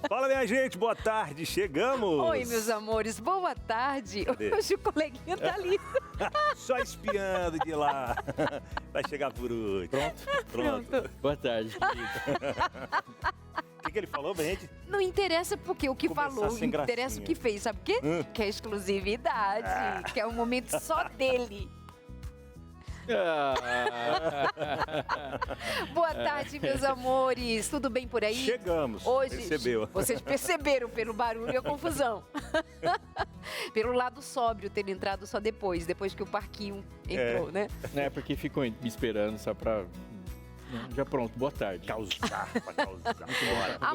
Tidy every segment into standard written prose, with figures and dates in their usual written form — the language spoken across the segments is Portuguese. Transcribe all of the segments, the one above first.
Fala, minha gente, boa tarde, chegamos! Oi, meus amores, boa tarde. Cadê? Hoje o coleguinha tá ali. Só espiando de lá. Vai chegar por hoje. Pronto. Boa tarde, querido. O que ele falou, gente? Não interessa porque o que Começar falou, sem interessa o gracinha. que fez, sabe o quê? Que é exclusividade, que é um momento só dele. Boa tarde, meus amores. Tudo bem por aí? Chegamos. Hoje, Percebeu? Vocês perceberam pelo barulho e a confusão. Pelo lado sóbrio, ter entrado só depois que o parquinho entrou, né? É, porque ficam me esperando só pra... Já pronto, boa tarde. Causar.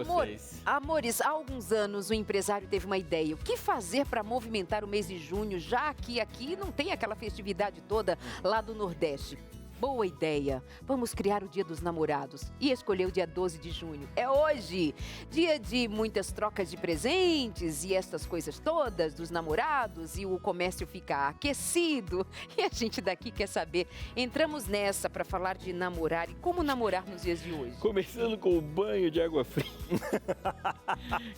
Bora. Amores, há alguns anos o empresário teve uma ideia. O que fazer para movimentar o mês de junho, já que aqui não tem aquela festividade toda lá do Nordeste? Boa ideia. Vamos criar o Dia dos Namorados e escolher o dia 12 de junho. É hoje, dia de muitas trocas de presentes e essas coisas todas dos namorados e o comércio fica aquecido. E a gente daqui quer saber. Entramos nessa para falar de namorar e como namorar nos dias de hoje. Começando com o banho de água fria.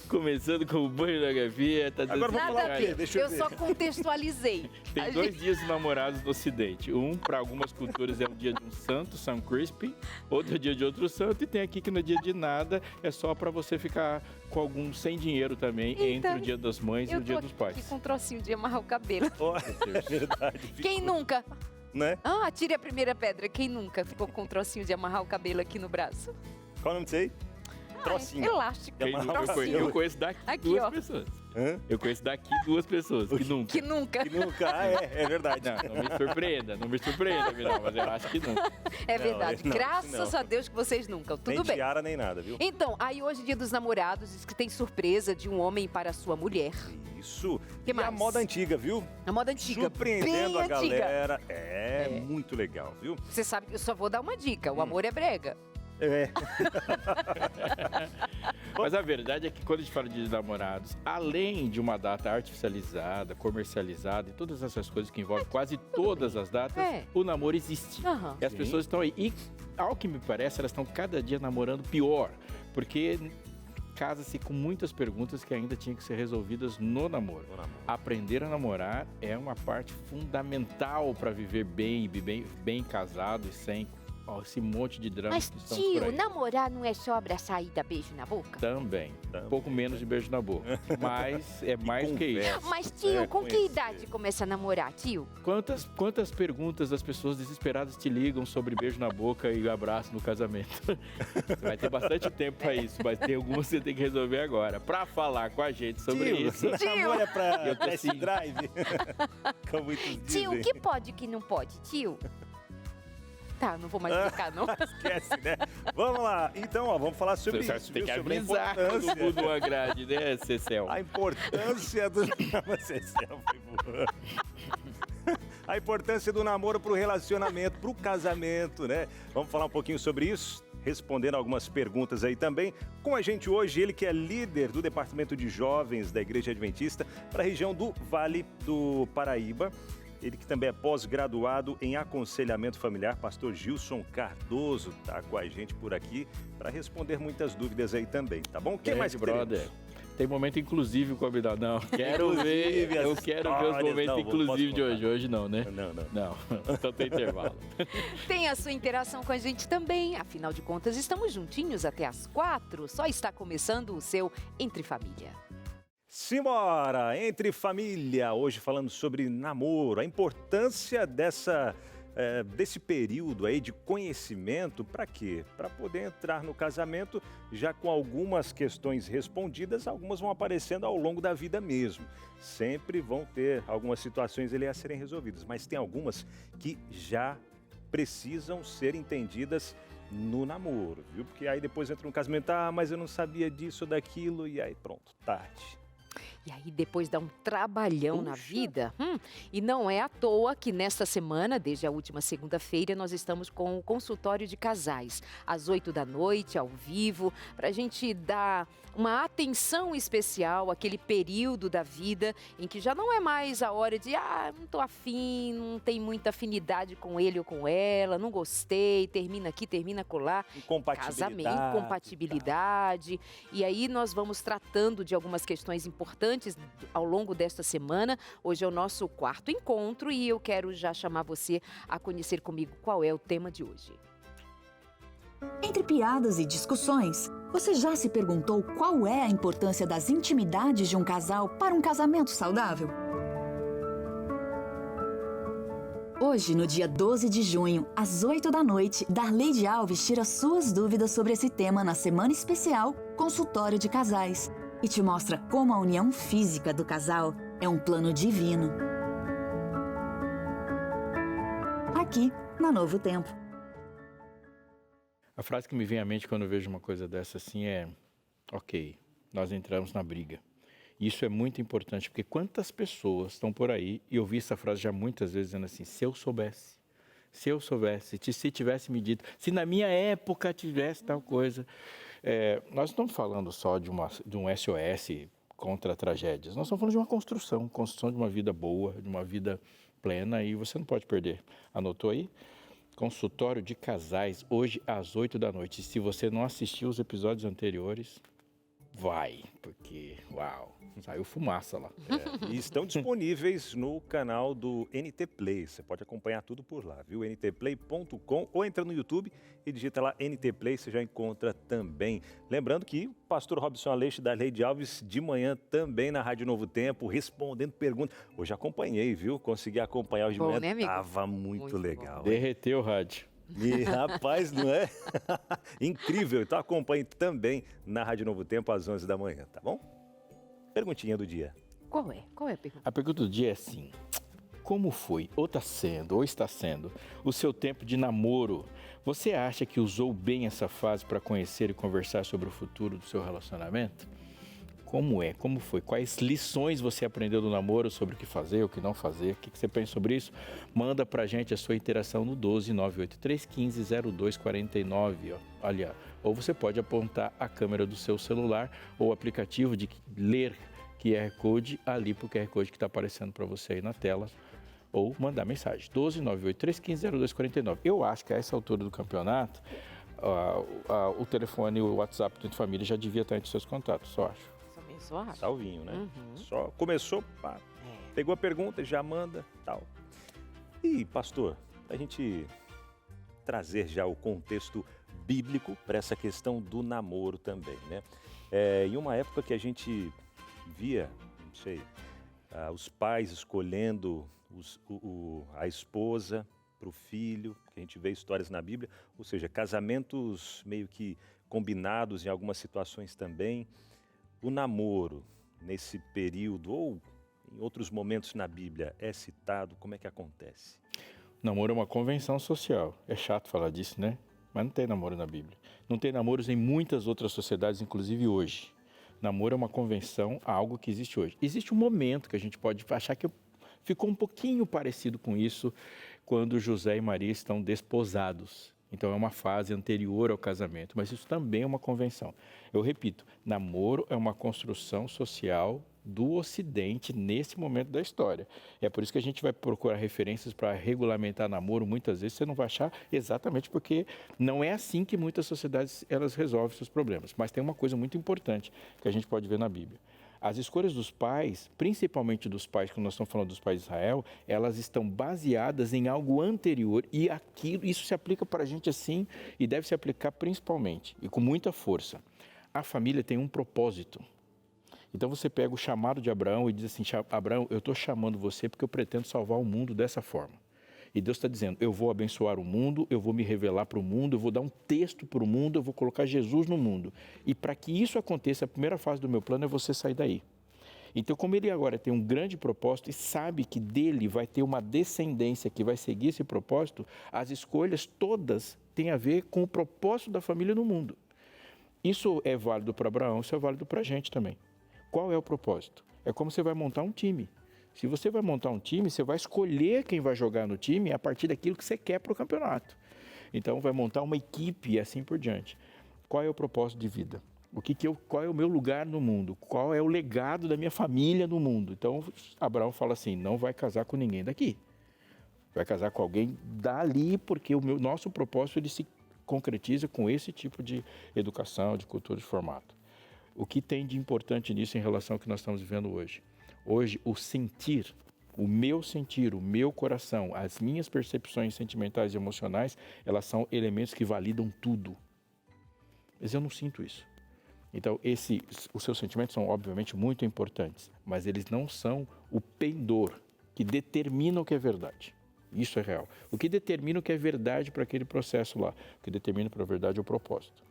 Começando com o banho de água fria. Tá Agora vamos Nada falar a o quê? ver. Deixa eu Eu ver. só contextualizei. Tem 2 dias de namorados no Ocidente. Um, para algumas culturas, é o dia de um santo, São Crispin. Outro é dia de outro santo. E tem aqui que no dia de nada é só para você ficar com algum sem dinheiro também Então, entre o dia das mães e o dia dos pais. aqui com um trocinho de amarrar o cabelo. Ó, é verdade. Quem nunca? Né? Ah, tire a primeira pedra. Quem nunca ficou com um trocinho de amarrar o cabelo aqui no braço? Qual o nome disso aí? Trocinho. Elástico. Eu Eu conheço daqui Aqui, 2 ó. pessoas. Hã? Eu conheço daqui 2 pessoas que nunca. Que nunca. Que nunca. Ah, é verdade. Não me surpreenda, Vidal, mas eu acho que nunca. É Não, verdade. não, Graças não. a Deus que vocês nunca. Tudo Nem bem. tiara, nem nada, viu? Então, aí hoje, dia dos namorados, diz que tem surpresa de um homem para a sua mulher. Isso. Que E a mais? moda antiga, viu? A moda antiga. Surpreendendo a bem antiga. galera. É muito legal, viu? Você sabe que eu só vou dar uma dica. O amor é brega. É. Mas a verdade é que quando a gente fala de namorados, além de uma data artificializada, comercializada e todas essas coisas que envolvem quase todas as datas, É. o namoro existe. Aham. E as pessoas estão aí. E, ao que me parece, elas estão cada dia namorando pior. Porque casa-se com muitas perguntas que ainda tinham que ser resolvidas no namoro. Aprender a namorar é uma parte fundamental para viver bem casado e sem esse monte de dramas Mas, que estamos por tio, aí. namorar não é só abraçar e dar beijo na boca? Também. Um pouco menos de beijo na boca. Mas é mais que conversa. isso. Mas, tio, com que conhecer. idade começa a namorar, tio? Quantas perguntas das pessoas desesperadas te ligam sobre beijo na boca e abraço no casamento? Você vai ter bastante tempo para isso, mas tem algumas que você tem que resolver agora. Para falar com a gente sobre isso. Namoro é pra Eu tô test assim. drive. Como muitos Tio, dizem. o que pode e o que não pode, tio? Tá, não vou mais explicar, não. Esquece, né? Vamos lá. Então, ó, vamos falar sobre Você isso. tem viu? que Sobre a avisar todo importância. mundo uma grade, né, Cecel? A importância do... Cecel foi boa. A importância do namoro pro relacionamento, pro casamento, né? Vamos falar um pouquinho sobre isso? Respondendo algumas perguntas aí também. Com a gente hoje, ele que é líder do Departamento de Jovens da Igreja Adventista para a região do Vale do Paraíba. Ele que também é pós-graduado em aconselhamento familiar, pastor Gilson Cardoso, tá com a gente por aqui para responder muitas dúvidas aí também, tá bom? O que mais, brother? teremos? Tem momento inclusive com a vida. Não, quero ver. Inclusive, Eu as quero ver os histórias. momentos Não, inclusivos posso de contar. hoje. Hoje não, né? Não. Não, então tem intervalo. Tem a sua interação com a gente também. Afinal de contas, estamos juntinhos até às 4. Só está começando o seu Entre Família. Simbora! Entre família, hoje falando sobre namoro, a importância desse período aí de conhecimento, para quê? Para poder entrar no casamento já com algumas questões respondidas, algumas vão aparecendo ao longo da vida mesmo. Sempre vão ter algumas situações ali a serem resolvidas, mas tem algumas que já precisam ser entendidas no namoro, viu? Porque aí depois entra no casamento, mas eu não sabia disso ou daquilo, e aí pronto, tarde. E aí depois dá um trabalhão na vida. E não é à toa que nesta semana, desde a última segunda-feira, nós estamos com o consultório de casais, às 20h, ao vivo, para a gente dar uma atenção especial àquele período da vida em que já não é mais a hora de, não tô afim, não tem muita afinidade com ele ou com ela, não gostei, termina aqui, termina acolá. Casamento, incompatibilidade. E aí nós vamos tratando de algumas questões importantes ao longo desta semana. Hoje é o nosso 4º encontro e eu quero já chamar você a conhecer comigo qual é o tema de hoje. Entre piadas e discussões, você já se perguntou qual é a importância das intimidades de um casal para um casamento saudável? Hoje, no dia 12 de junho, às 20h, Darleide Alves tira suas dúvidas sobre esse tema na semana especial Consultório de Casais e te mostra como a união física do casal é um plano divino. Aqui, na Novo Tempo. A frase que me vem à mente quando eu vejo uma coisa dessa assim é: ok, nós entramos na briga. Isso é muito importante, porque quantas pessoas estão por aí, e eu vi essa frase já muitas vezes dizendo assim: se eu soubesse, se tivesse me dito, se na minha época tivesse tal coisa. Nós não estamos falando só de um SOS contra tragédias, nós estamos falando de uma construção de uma vida boa, de uma vida plena, e você não pode perder. Anotou aí? Consultório de Casais, hoje às 20h. Se você não assistiu os episódios anteriores, vai, porque, uau, saiu fumaça lá. E estão disponíveis no canal do NT Play. Você pode acompanhar tudo por lá, viu? ntplay.com, ou entra no YouTube e digita lá NT Play, você já encontra também. Lembrando que o pastor Robson Aleixo da Darleide Alves de manhã também na Rádio Novo Tempo, respondendo perguntas. Hoje acompanhei, viu? Consegui acompanhar hoje de manhã. Né, amigo? Tava muito legal. Derreteu o rádio. E, rapaz, não é? Incrível. Então acompanhe também na Rádio Novo Tempo às 11h, tá bom? Perguntinha do dia. Qual é a pergunta? A pergunta do dia é assim: como foi, ou está sendo, o seu tempo de namoro? Você acha que usou bem essa fase para conhecer e conversar sobre o futuro do seu relacionamento? Como foi? Quais lições você aprendeu do namoro sobre o que fazer, o que não fazer? O que você pensa sobre isso? Manda pra gente a sua interação no 12983150249. Olha, ou você pode apontar a câmera do seu celular ou o aplicativo de ler QR Code ali pro QR Code que está aparecendo para você aí na tela, ou mandar mensagem 12983150249. Eu acho que a essa altura do campeonato, o telefone e o WhatsApp do Família já devia estar entre seus contatos, só acho. Salvinho, né? Só começou, pá, pegou a pergunta, já manda, tal. E, pastor, a gente trazer já o contexto bíblico para essa questão do namoro também, né? Em uma época que a gente via, não sei, os pais escolhendo a esposa para o filho, que a gente vê histórias na Bíblia, ou seja, casamentos meio que combinados em algumas situações também. O namoro, nesse período ou em outros momentos na Bíblia, é citado? Como é que acontece? Namoro é uma convenção social. É chato falar disso, né? Mas não tem namoro na Bíblia. Não tem namoros em muitas outras sociedades, inclusive hoje. Namoro é uma convenção, algo que existe hoje. Existe um momento que a gente pode achar que ficou um pouquinho parecido com isso quando José e Maria estão desposados. Então é uma fase anterior ao casamento, mas isso também é uma convenção. Eu repito, namoro é uma construção social do Ocidente nesse momento da história. É por isso que a gente vai procurar referências para regulamentar namoro. Muitas vezes você não vai achar exatamente porque não é assim que muitas sociedades elas resolvem seus problemas. Mas tem uma coisa muito importante que a gente pode ver na Bíblia. As escolhas dos pais, principalmente dos pais, quando nós estamos falando dos pais de Israel, elas estão baseadas em algo anterior e isso se aplica para a gente assim e deve se aplicar principalmente e com muita força. A família tem um propósito. Então você pega o chamado de Abraão e diz assim: Abraão, eu estou chamando você porque eu pretendo salvar o mundo dessa forma. E Deus está dizendo: eu vou abençoar o mundo, eu vou me revelar para o mundo, eu vou dar um texto para o mundo, eu vou colocar Jesus no mundo. E para que isso aconteça, a primeira fase do meu plano é você sair daí. Então, como ele agora tem um grande propósito e sabe que dele vai ter uma descendência que vai seguir esse propósito, as escolhas todas têm a ver com o propósito da família no mundo. Isso é válido para Abraão, isso é válido para a gente também. Qual é o propósito? É como você vai montar um time. Se você vai montar um time, você vai escolher quem vai jogar no time a partir daquilo que você quer para o campeonato. Então, vai montar uma equipe e assim por diante. Qual é o propósito de vida? Qual é o meu lugar no mundo? Qual é o legado da minha família no mundo? Então, Abraão fala assim, não vai casar com ninguém daqui. Vai casar com alguém dali, porque o nosso propósito ele se concretiza com esse tipo de educação, de cultura, de formato. O que tem de importante nisso em relação ao que nós estamos vivendo hoje? Hoje, o meu coração, as minhas percepções sentimentais e emocionais, elas são elementos que validam tudo. Mas eu não sinto isso. Então, os seus sentimentos são, obviamente, muito importantes, mas eles não são o pendor que determina o que é verdade. Isso é real. O que determina o que é verdade para aquele processo lá, o que determina para a verdade é o propósito.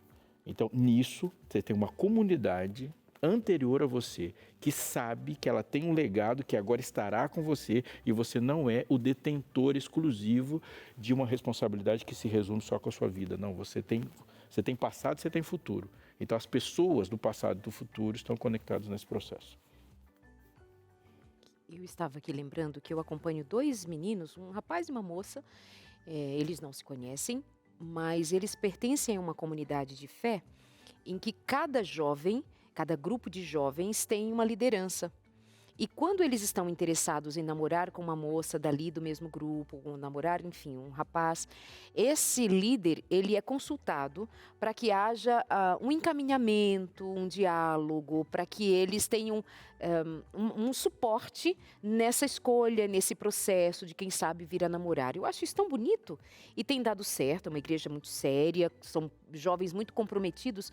Então, nisso, você tem uma comunidade anterior a você, que sabe que ela tem um legado que agora estará com você e você não é o detentor exclusivo de uma responsabilidade que se resume só com a sua vida. Não, você tem passado e você tem futuro. Então, as pessoas do passado e do futuro estão conectadas nesse processo. Eu estava aqui lembrando que eu acompanho 2 meninos, um rapaz e uma moça. Eles não se conhecem, mas eles pertencem a uma comunidade de fé em que cada grupo de jovens tem uma liderança. E quando eles estão interessados em namorar com uma moça dali do mesmo grupo, ou namorar, enfim, um rapaz, esse líder, ele é consultado para que haja um encaminhamento, um diálogo, para que eles tenham um suporte nessa escolha, nesse processo de quem sabe vir a namorar. Eu acho isso tão bonito e tem dado certo, é uma igreja muito séria, são jovens muito comprometidos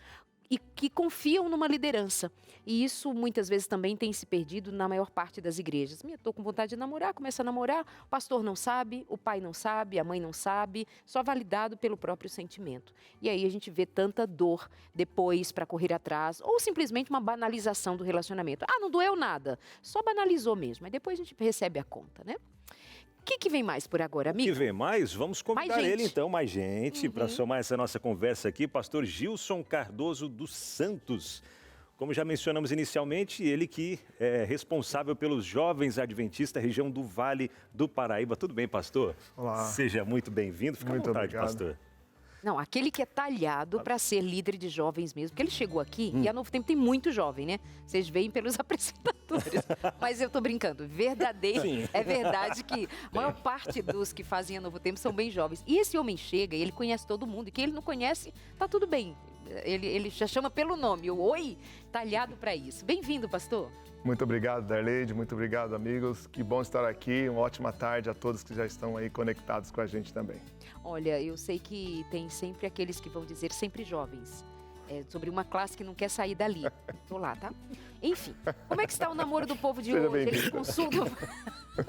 e que confiam numa liderança. E isso muitas vezes também tem se perdido na maior parte das igrejas. Estou com vontade de namorar, começa a namorar, o pastor não sabe, o pai não sabe, a mãe não sabe, só validado pelo próprio sentimento. E aí a gente vê tanta dor depois para correr atrás, ou simplesmente uma banalização do relacionamento. Não doeu nada, só banalizou mesmo. Aí depois a gente recebe a conta, né? O que vem mais por agora, amigo? O que vem mais? Vamos convidar ele, então, mais gente, para somar essa nossa conversa aqui. Pastor Gilson Cardoso dos Santos. Como já mencionamos inicialmente, ele que é responsável pelos jovens adventistas, região do Vale do Paraíba. Tudo bem, pastor? Olá. Seja muito bem-vindo. Fica à vontade, obrigado. pastor. Não, aquele que é talhado para ser líder de jovens mesmo, porque ele chegou aqui e a Novo Tempo tem muito jovem, né? Vocês veem pelos apresentadores. Mas eu tô brincando, é verdade que a maior parte dos que fazem a Novo Tempo são bem jovens. E esse homem chega e ele conhece todo mundo, e quem ele não conhece, tá tudo bem. Ele já chama pelo nome, o Oi, talhado para isso. Bem-vindo, pastor. Muito obrigado, Darleide, muito obrigado, amigos. Que bom estar aqui. Uma ótima tarde a todos que já estão aí conectados com a gente também. Olha, eu sei que tem sempre aqueles que vão dizer sempre jovens. Sobre uma classe que não quer sair dali. Tô lá, tá? Enfim, como é que está o namoro do povo de hoje? Eles consultam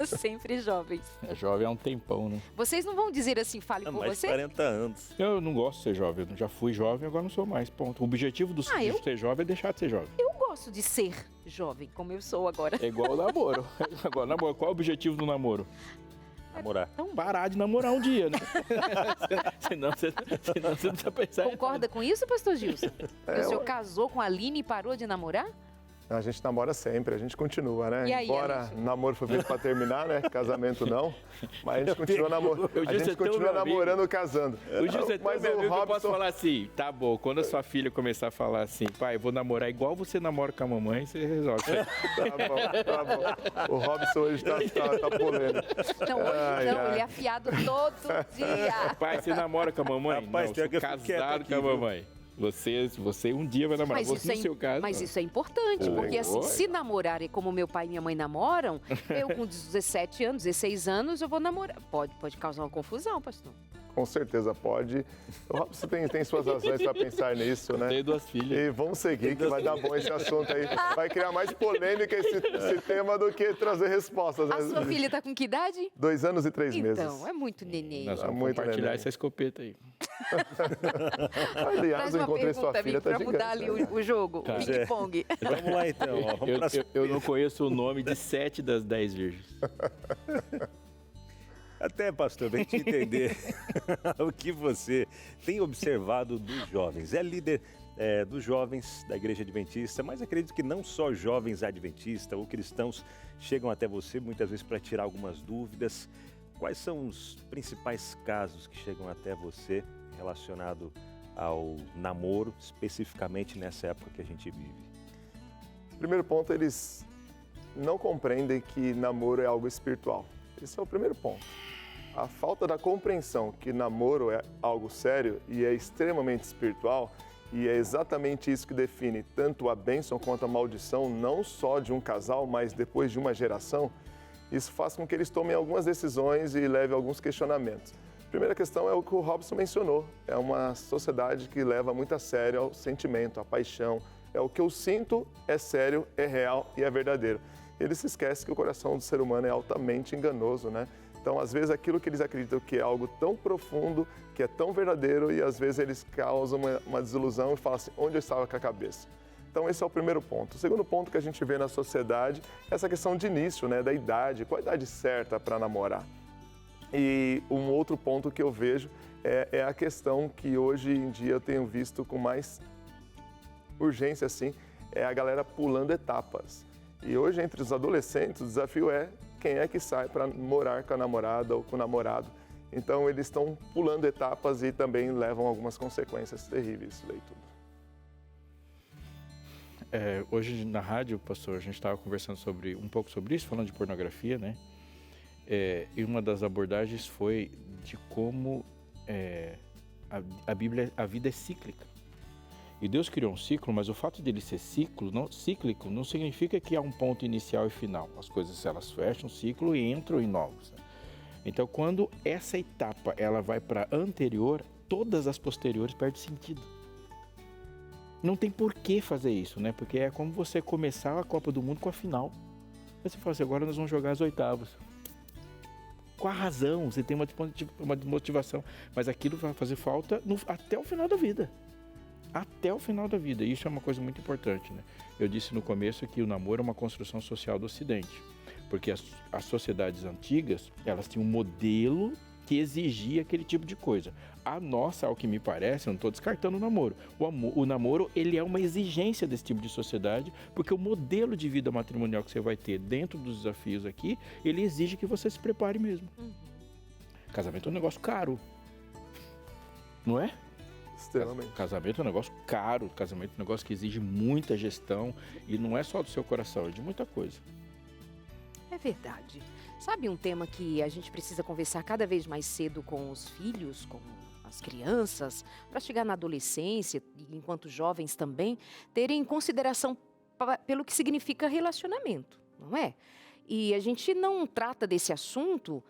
sempre jovens. É jovem há um tempão, né? Vocês não vão dizer assim, fale por mais você? de 40 anos. Eu não gosto de ser jovem, eu já fui jovem, agora não sou mais, ponto. O objetivo de ser jovem é deixar de ser jovem. Eu gosto de ser jovem, como eu sou agora. É igual o namoro. Agora, namoro. Qual é o objetivo do namoro? Namorar. Então, parar de namorar um dia, né? senão você não precisa pensar. Concorda com isso, pastor Gilson? O senhor casou com a Aline e parou de namorar? A gente namora sempre, a gente continua, né? E aí, embora namoro foi feito para terminar, né? Casamento não. Mas a gente continua namorando, casando. O Gilson é tão Mas meu amigo que eu Robson... posso falar assim, tá bom, quando a sua filha começar a falar assim, pai, eu vou namorar igual você namora com a mamãe, você resolve. Tá bom. O Robson hoje tá polêmico. Não, hoje não, ele é afiado todo dia. Pai, você namora com a mamãe? Rapaz, não, tem sou que eu fiquei casado aqui, com a viu? mamãe. Você um dia vai namorar, no seu caso. Mas isso é importante, porque assim, se namorar é como meu pai e minha mãe namoram, eu com 17 anos, 16 anos, eu vou namorar. Pode causar uma confusão, pastor. Com certeza pode. O Robson tem suas razões para pensar nisso, né? Tenho 2 filhas. E vamos seguir, que vai dar bom esse assunto aí. Vai criar mais polêmica esse tema do que trazer respostas. A sua filha tá com que idade? 2 anos e 3 meses. Então, é muito neném. Nós vamos muito compartilhar neném. essa escopeta aí. Aliás, Traz eu uma encontrei sua pergunta, filha, amigo, tá pra gigante. mudar ali o jogo, Tá. o ping-pong. Vamos lá, então. Ó, vamos pra Eu não conheço o nome de 7 das 10 virgens. Até, pastor, vem te entender o que você tem observado dos jovens. É líder dos jovens da Igreja Adventista, mas acredito que não só jovens adventistas ou cristãos chegam até você muitas vezes para tirar algumas dúvidas. Quais são os principais casos que chegam até você relacionado ao namoro, especificamente nessa época que a gente vive? Primeiro ponto, eles não compreendem que namoro é algo espiritual. Esse é o primeiro ponto. A falta da compreensão que namoro é algo sério e é extremamente espiritual, e é exatamente isso que define tanto a bênção quanto a maldição, não só de um casal, mas depois de uma geração, isso faz com que eles tomem algumas decisões e levem alguns questionamentos. A primeira questão é o que o Robson mencionou, é uma sociedade que leva muito a sério o sentimento, a paixão, é o que eu sinto, é sério, é real e é verdadeiro. Eles se esquecem que o coração do ser humano é altamente enganoso, né? Então, às vezes, aquilo que eles acreditam que é algo tão profundo, que é tão verdadeiro, e às vezes eles causam uma desilusão e falam assim, onde eu estava com a cabeça? Então, esse é o primeiro ponto. O segundo ponto que a gente vê na sociedade é essa questão de início, né, da idade, qual a idade certa para namorar? E um outro ponto que eu vejo é a questão que hoje em dia eu tenho visto com mais urgência, assim, é a galera pulando etapas. E hoje, entre os adolescentes, o desafio é quem é que sai para morar com a namorada ou com o namorado. Então, eles estão pulando etapas e também levam algumas consequências terríveis, isso daí tudo. Hoje na rádio, pastor, a gente estava conversando um pouco sobre isso, falando de pornografia, né? E uma das abordagens foi de como a Bíblia, a vida é cíclica. E Deus criou um ciclo, mas o fato dele ser cíclico não significa que há um ponto inicial e final. As coisas, elas fecham o ciclo e entram em novos. Então, quando essa etapa ela vai para a anterior, todas as posteriores perdem sentido. Não tem por que fazer isso, né? Porque é como você começar a Copa do Mundo com a final. Aí você fala assim, agora nós vamos jogar as oitavas. Com a razão, você tem uma motivação, mas aquilo vai fazer falta até o final da vida. Até o final da vida. Isso é uma coisa muito importante, né? Eu disse no começo que o namoro é uma construção social do Ocidente, porque as sociedades antigas, elas tinham um modelo que exigia aquele tipo de coisa. A nossa, ao que me parece, eu não estou descartando o namoro. O namoro, ele é uma exigência desse tipo de sociedade, porque o modelo de vida matrimonial que você vai ter dentro dos desafios aqui, ele exige que você se prepare mesmo. Casamento é um negócio caro, não é? Extremamente. Casamento é um negócio caro, casamento é um negócio que exige muita gestão e não é só do seu coração, é de muita coisa. É verdade. Sabe um tema que a gente precisa conversar cada vez mais cedo com os filhos, com as crianças, para chegar na adolescência, e enquanto jovens também, terem em consideração pelo que significa relacionamento, não é? E a gente não trata desse assunto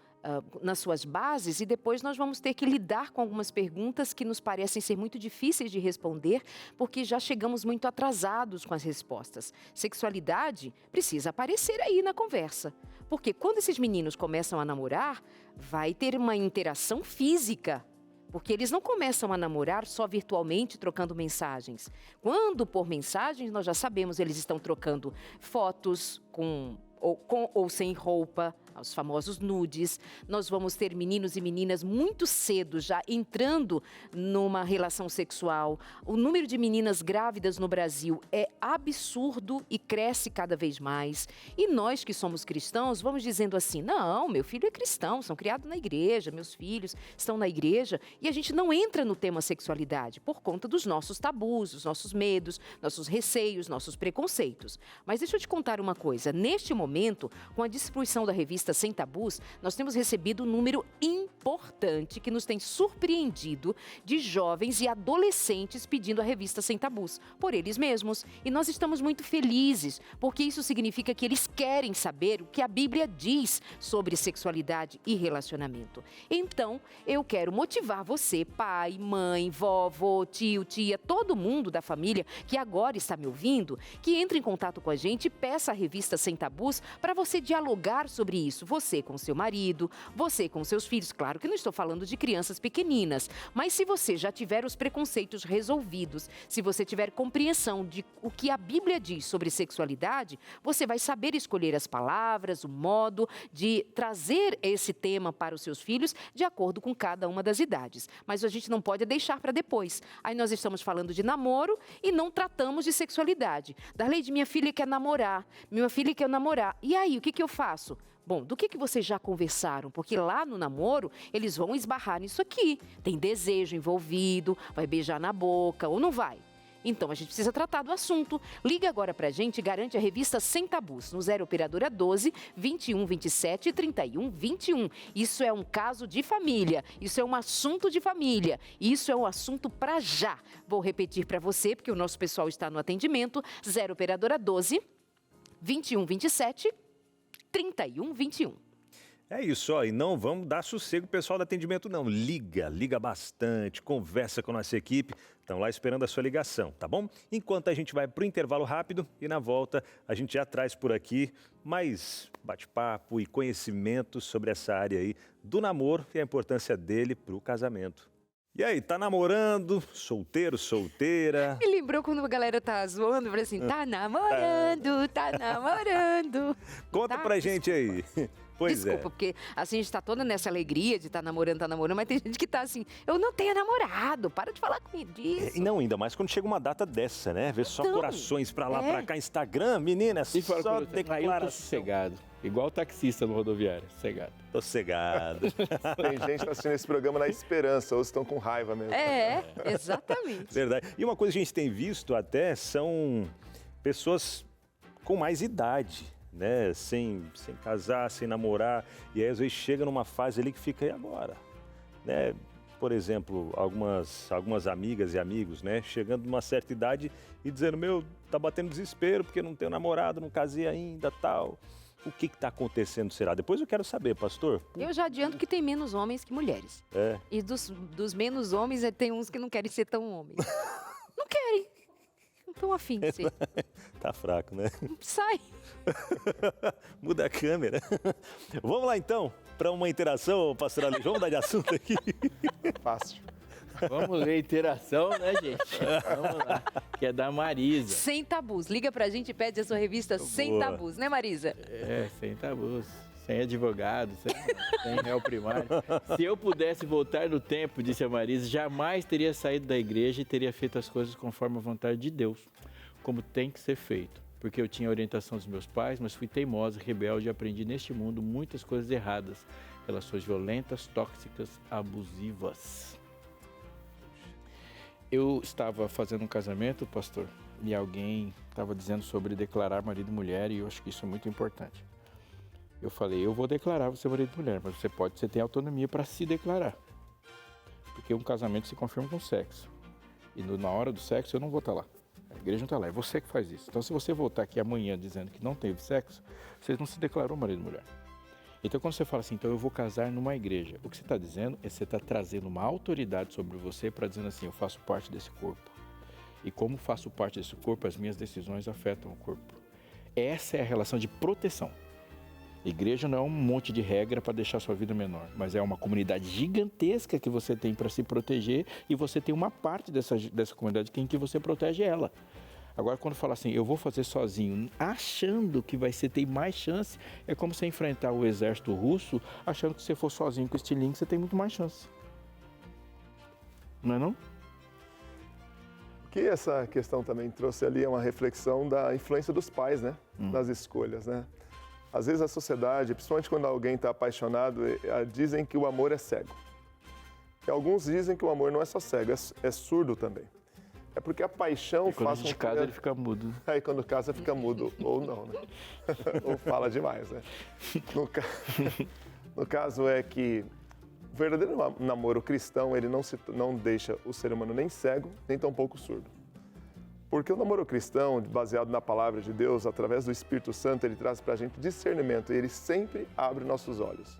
nas suas bases e depois nós vamos ter que lidar com algumas perguntas que nos parecem ser muito difíceis de responder porque já chegamos muito atrasados com as respostas. Sexualidade precisa aparecer aí na conversa, porque quando esses meninos começam a namorar, vai ter uma interação física. Porque eles não começam a namorar só virtualmente, trocando mensagens. Quando por mensagens, nós já sabemos, eles estão trocando fotos com ou sem roupa, os famosos nudes. Nós vamos ter meninos e meninas muito cedo já entrando numa relação sexual. O número de meninas grávidas no Brasil é absurdo e cresce cada vez mais. E nós que somos cristãos vamos dizendo assim, não, meu filho é cristão, são criados na igreja, meus filhos estão na igreja, e a gente não entra no tema sexualidade por conta dos nossos tabus, dos nossos medos, nossos receios, nossos preconceitos. Mas deixa eu te contar uma coisa, neste momento, com a distribuição da revista Sem Tabus, nós temos recebido um número importante que nos tem surpreendido de jovens e adolescentes pedindo a revista Sem Tabus, por eles mesmos. E nós estamos muito felizes, porque isso significa que eles querem saber o que a Bíblia diz sobre sexualidade e relacionamento. Então, eu quero motivar você, pai, mãe, vovô, tio, tia, todo mundo da família que agora está me ouvindo, que entre em contato com a gente e peça a revista Sem Tabus para você dialogar sobre isso, você com seu marido, você com seus filhos. Claro que não estou falando de crianças pequeninas, mas se você já tiver os preconceitos resolvidos, se você tiver compreensão de o que a Bíblia diz sobre sexualidade, você vai saber escolher as palavras, o modo de trazer esse tema para os seus filhos de acordo com cada uma das idades. Mas a gente não pode deixar para depois. Aí nós estamos falando de namoro e não tratamos de sexualidade. Darleide, minha filha quer namorar, minha filha quer namorar. E aí, o que eu faço? Bom, do que vocês já conversaram? Porque lá no namoro, eles vão esbarrar nisso aqui. Tem desejo envolvido, vai beijar na boca ou não vai? Então, a gente precisa tratar do assunto. Liga agora pra gente e garante a revista Sem Tabus, no 0 Operadora 12 21 27 31 21. Isso é um caso de família, isso é um assunto de família, isso é um assunto pra já. Vou repetir pra você, porque o nosso pessoal está no atendimento, 0 Operadora 12 21 27 31 21. É isso, ó, e não vamos dar sossego pro pessoal do atendimento, não. Liga bastante, conversa com a nossa equipe. Estão lá esperando a sua ligação, tá bom? Enquanto a gente vai pro intervalo rápido e na volta a gente já traz por aqui mais bate-papo e conhecimento sobre essa área aí do namoro e a importância dele pro casamento. E aí, tá namorando? Solteiro, solteira? Me lembrou quando a galera tá zoando, falei assim, tá namorando, tá namorando. Conta pra gente aí. Pois Desculpa, porque assim, a gente tá toda nessa alegria de estar namorando, mas tem gente que tá assim, eu não tenho namorado, para de falar comigo disso. Não, ainda mais quando chega uma data dessa, né? Ver só corações pra lá, pra cá, Instagram, menina, E fala só eu tô declaração. sossegado, igual taxista no rodoviário, sossegado. Tô cegado. Tem gente que tá assistindo esse programa na esperança, ou estão com raiva mesmo. Exatamente. Verdade. E uma coisa que a gente tem visto até são pessoas com mais idade, né? Sem casar, sem namorar. E aí, às vezes, chega numa fase ali que fica, e agora? Né? Por exemplo, algumas amigas e amigos, né? Chegando numa certa idade e dizendo, tá batendo desespero porque não tenho namorado, não casei ainda, tal. O que está acontecendo, será? Depois eu quero saber, pastor. Eu já adianto que tem menos homens que mulheres. É. E dos menos homens, tem uns que não querem ser tão homens. Não querem. Não estão afim de ser. Tá fraco, né? Sai. Muda a câmera. Vamos lá, então, para uma interação, pastor Ale. Vamos mudar de assunto aqui. Fácil. Vamos ver a interação, né, gente? Vamos lá. Que é da Marisa. Sem Tabus. Liga pra gente e pede a sua revista Sem Boa. Tabus, né, Marisa? Sem tabus, sem advogado, sem réu primário. Se eu pudesse voltar no tempo, disse a Marisa, jamais teria saído da igreja e teria feito as coisas conforme a vontade de Deus, como tem que ser feito. Porque eu tinha a orientação dos meus pais, mas fui teimosa, rebelde e aprendi neste mundo muitas coisas erradas. Relações violentas, tóxicas, abusivas. Eu estava fazendo um casamento, pastor, e alguém estava dizendo sobre declarar marido e mulher, e eu acho que isso é muito importante. Eu falei, eu vou declarar você marido e mulher, mas você tem autonomia para se declarar. Porque um casamento se confirma com sexo. E na hora do sexo eu não vou estar lá. A igreja não está lá, é você que faz isso. Então se você voltar aqui amanhã dizendo que não teve sexo, você não se declarou marido e mulher. Então, quando você fala assim, então eu vou casar numa igreja, o que você está dizendo é que você está trazendo uma autoridade sobre você para dizendo assim, eu faço parte desse corpo. E como faço parte desse corpo, as minhas decisões afetam o corpo. Essa é a relação de proteção. Igreja não é um monte de regra para deixar sua vida menor, mas é uma comunidade gigantesca que você tem para se proteger e você tem uma parte dessa comunidade em que você protege ela. Agora, quando fala assim, eu vou fazer sozinho, achando que vai ter mais chance, é como você enfrentar o exército russo, achando que se você for sozinho com estilingue, você tem muito mais chance. Não é não? O que essa questão também trouxe ali é uma reflexão da influência dos pais, né? Nas escolhas, né? Às vezes a sociedade, principalmente quando alguém está apaixonado, dizem que o amor é cego. E alguns dizem que o amor não é só cego, é surdo também. É porque a paixão quando faz a gente casa, ele fica mudo. Aí quando casa fica mudo, ou não, né? Ou fala demais, né? No caso é que o verdadeiro namoro cristão, ele não deixa o ser humano nem cego, nem tampouco surdo. Porque o namoro cristão, baseado na palavra de Deus, através do Espírito Santo, ele traz pra gente discernimento, e ele sempre abre nossos olhos.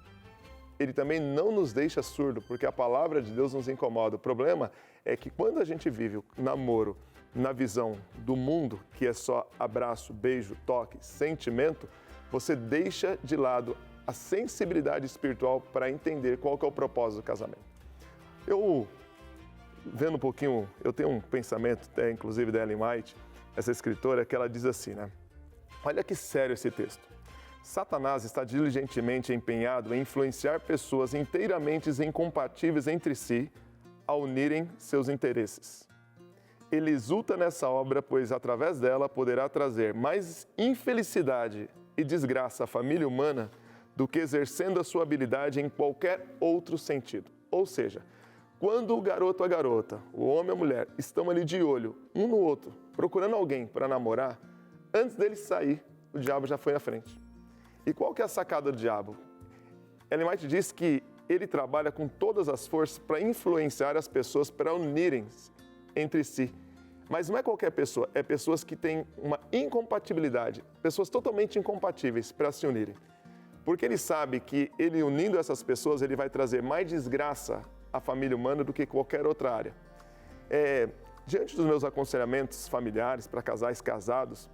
Ele também não nos deixa surdo, porque a palavra de Deus nos incomoda. O problema é que quando a gente vive o namoro na visão do mundo, que é só abraço, beijo, toque, sentimento, você deixa de lado a sensibilidade espiritual para entender qual que é o propósito do casamento. Eu, vendo um pouquinho, eu tenho um pensamento, até inclusive da Ellen White, essa escritora, que ela diz assim, né? Olha que sério esse texto. Satanás está diligentemente empenhado em influenciar pessoas inteiramente incompatíveis entre si a unirem seus interesses. Ele exulta nessa obra, pois através dela poderá trazer mais infelicidade e desgraça à família humana do que exercendo a sua habilidade em qualquer outro sentido. Ou seja, quando o garoto ou a garota, o homem ou a mulher, estão ali de olho um no outro, procurando alguém para namorar, antes dele sair, o diabo já foi na frente. E qual que é a sacada do diabo? Ellen White diz que ele trabalha com todas as forças para influenciar as pessoas para unirem-se entre si. Mas não é qualquer pessoa, é pessoas que têm uma incompatibilidade, pessoas totalmente incompatíveis para se unirem. Porque ele sabe que ele unindo essas pessoas, ele vai trazer mais desgraça à família humana do que qualquer outra área. Diante dos meus aconselhamentos familiares para casais casados,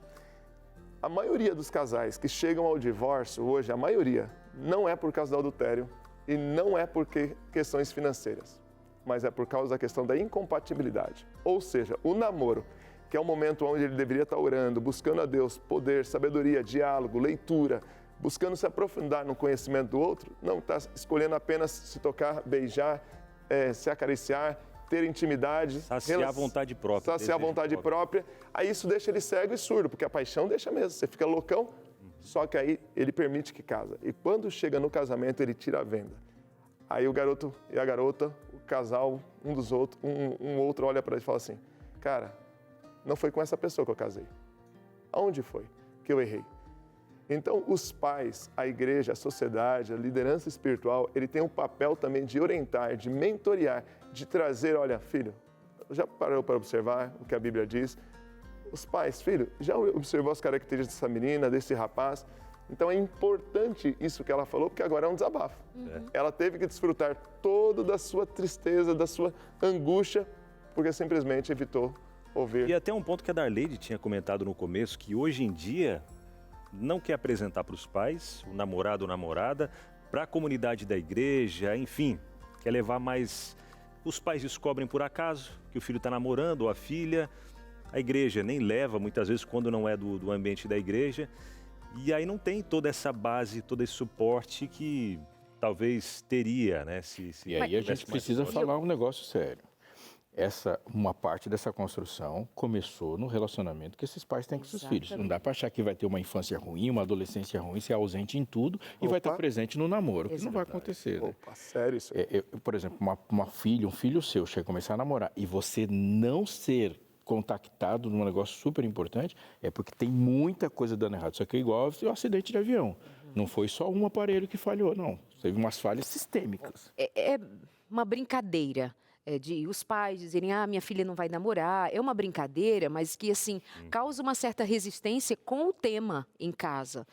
a maioria dos casais que chegam ao divórcio hoje, a maioria, não é por causa do adultério e não é por questões financeiras, mas é por causa da questão da incompatibilidade. Ou seja, o namoro, que é o momento onde ele deveria estar orando, buscando a Deus poder, sabedoria, diálogo, leitura, buscando se aprofundar no conhecimento do outro, não está escolhendo apenas se tocar, beijar, se acariciar, ter intimidade. Saciar a vontade própria. Saciar a vontade própria. Aí isso deixa ele cego e surdo, porque a paixão deixa mesmo. Você fica loucão, só que aí ele permite que casa. E quando chega no casamento, ele tira a venda. Aí o garoto e a garota, o casal, um dos outros, um outro olha para ele e fala assim, cara, não foi com essa pessoa que eu casei. Aonde foi que eu errei? Então, os pais, a igreja, a sociedade, a liderança espiritual, ele tem um papel também de orientar, de mentorear, de trazer, olha, filho, já parou para observar o que a Bíblia diz? Os pais, filho, já observou as características dessa menina, desse rapaz? Então, é importante isso que ela falou, porque agora é um desabafo. Ela teve que desfrutar toda da sua tristeza, da sua angústia, porque simplesmente evitou ouvir. E até um ponto que a Darleide tinha comentado no começo, que hoje em dia não quer apresentar para os pais, o namorado ou namorada, para a comunidade da igreja, enfim, quer levar mais... Os pais descobrem por acaso que o filho está namorando ou a filha, a igreja nem leva, muitas vezes, quando não é do ambiente da igreja, e aí não tem toda essa base, todo esse suporte que talvez teria, né? E aí a gente precisa falar um negócio sério. Uma parte dessa construção começou no relacionamento que esses pais têm com seus filhos. Não dá para achar que vai ter uma infância ruim, uma adolescência ruim, ser ausente em tudo e vai estar presente no namoro, que não vai acontecer. Né? Sério isso? Por exemplo, uma filha, um filho seu chega a começar a namorar e você não ser contactado num negócio super importante, é porque tem muita coisa dando errado. Só que é igual o acidente de avião. Não foi só um aparelho que falhou, não. Teve umas falhas sistêmicas. É uma brincadeira. De os pais dizerem, minha filha não vai namorar. É uma brincadeira, mas que, assim, causa uma certa resistência com o tema em casa.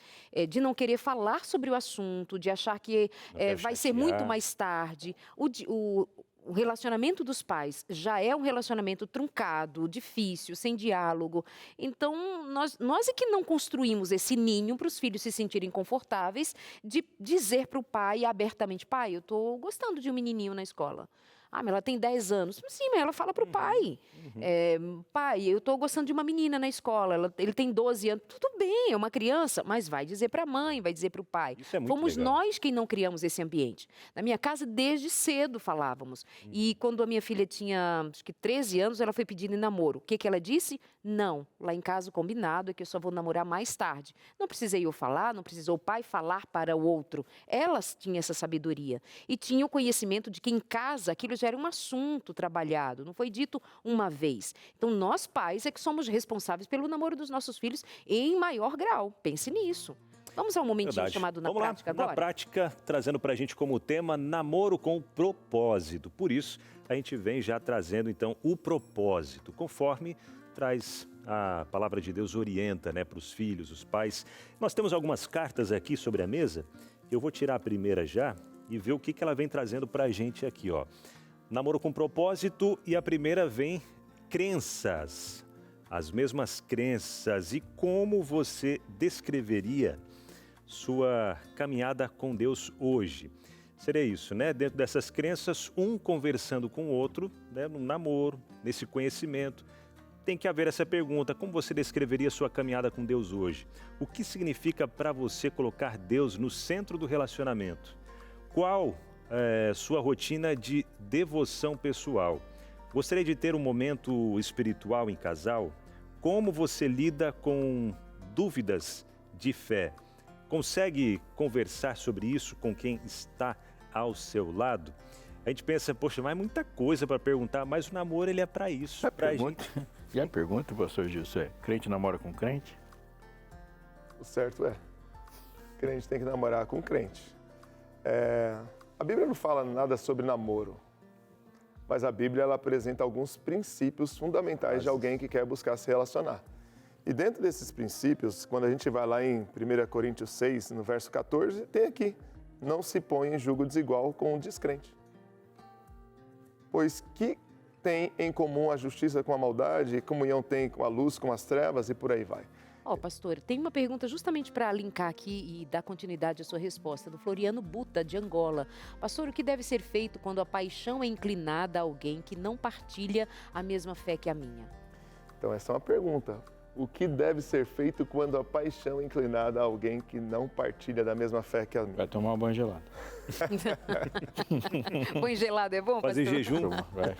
De não querer falar sobre o assunto, de achar que vai ser muito mais tarde. O relacionamento dos pais já é um relacionamento truncado, difícil, sem diálogo. Então, nós é que não construímos esse ninho para os filhos se sentirem confortáveis de dizer para o pai abertamente, pai, eu estou gostando de um menininho na escola. Mas ela tem 10 anos. Sim, mas ela fala para o pai. Pai, eu estou gostando de uma menina na escola, ele tem 12 anos. Tudo bem, é uma criança, mas vai dizer para a mãe, vai dizer para o pai. Isso é muito Fomos legal. nós quem não criamos esse ambiente. Na minha casa, desde cedo falávamos. E quando a minha filha tinha, acho que 13 anos, ela foi pedindo em namoro. O que ela disse? Não. Lá em casa, o combinado é que eu só vou namorar mais tarde. Não precisei eu falar, não precisou o pai falar para o outro. Elas tinham essa sabedoria. E tinham o conhecimento de que em casa aquilo já era um assunto trabalhado, não foi dito uma vez. Então, nós pais é que somos responsáveis pelo namoro dos nossos filhos em maior grau. Pense nisso. Vamos a um momentinho chamado Na Prática agora? Na Prática, trazendo para a gente como tema namoro com propósito. Por isso, a gente vem já trazendo, então, o propósito, conforme traz a palavra de Deus, orienta, né, para os filhos, os pais. Nós temos algumas cartas aqui sobre a mesa. Eu vou tirar a primeira já e ver o que ela vem trazendo para a gente aqui, ó. Namoro com propósito, e a primeira vem crenças. As mesmas crenças. E como você descreveria sua caminhada com Deus hoje? Seria isso, né? Dentro dessas crenças, um conversando com o outro, né? No namoro, nesse conhecimento. Tem que haver essa pergunta: como você descreveria sua caminhada com Deus hoje? O que significa para você colocar Deus no centro do relacionamento? Qual é sua rotina de devoção pessoal? Gostaria de ter um momento espiritual em casal? Como você lida com dúvidas de fé? Consegue conversar sobre isso com quem está ao seu lado? A gente pensa, poxa, mas muita coisa para perguntar, mas o namoro ele é para isso. E a pergunta, pastor Gilson, crente namora com crente? O certo é, crente tem que namorar com crente. A Bíblia não fala nada sobre namoro, mas a Bíblia ela apresenta alguns princípios fundamentais de alguém que quer buscar se relacionar. E dentro desses princípios, quando a gente vai lá em 1 Coríntios 6, no verso 14, tem aqui: não se põe em julgo desigual com o descrente. Pois que tem em comum a justiça com a maldade, comunhão tem com a luz, com as trevas e por aí vai. Pastor, tem uma pergunta justamente para linkar aqui e dar continuidade à sua resposta, do Floriano Buta, de Angola. Pastor, o que deve ser feito quando a paixão é inclinada a alguém que não partilha a mesma fé que a minha? Então, essa é uma pergunta. O que deve ser feito quando a paixão é inclinada a alguém que não partilha da mesma fé que a minha? Vai tomar uma banho gelada. Banho gelado é bom, fazer pastor? jejum?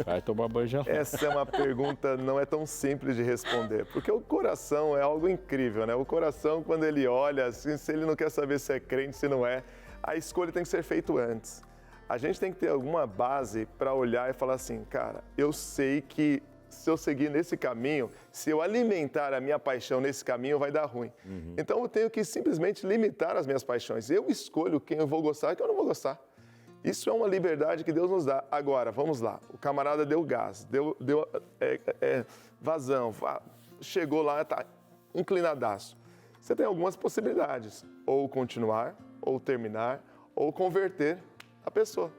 Vai tomar banho gelado. Essa é uma pergunta, não é tão simples de responder, porque o coração é algo incrível, né? O coração, quando ele olha, assim, se ele não quer saber se é crente, se não é, a escolha tem que ser feita antes. A gente tem que ter alguma base para olhar e falar assim, cara, eu sei que se eu seguir nesse caminho, se eu alimentar a minha paixão nesse caminho, vai dar ruim. Então eu tenho que simplesmente limitar as minhas paixões. Eu escolho quem eu vou gostar e quem eu não vou gostar. Isso é uma liberdade que Deus nos dá. Agora, vamos lá. O camarada deu gás, deu vazão, chegou lá, tá inclinadaço. Você tem algumas possibilidades. Ou continuar, ou terminar, ou converter a pessoa.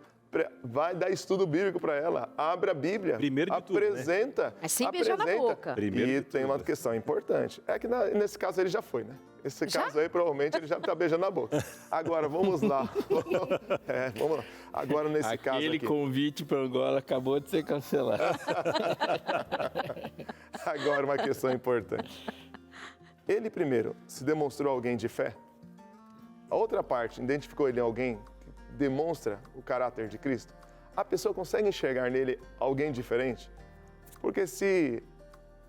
Vai dar estudo bíblico para ela, abre a Bíblia, Primeiro de apresenta. Tudo, né? É sem beijar na boca. Primeiro E de tem tudo. uma questão importante, é que nesse caso ele já foi, né? Esse caso aí, provavelmente, ele já está beijando na boca. Agora, vamos lá. Vamos lá. Agora, nesse caso aqui. Aquele convite para Angola acabou de ser cancelado. Agora, uma questão importante. Ele, primeiro, se demonstrou alguém de fé. A outra parte, identificou ele em alguém que demonstra o caráter de Cristo. A pessoa consegue enxergar nele alguém diferente? Porque se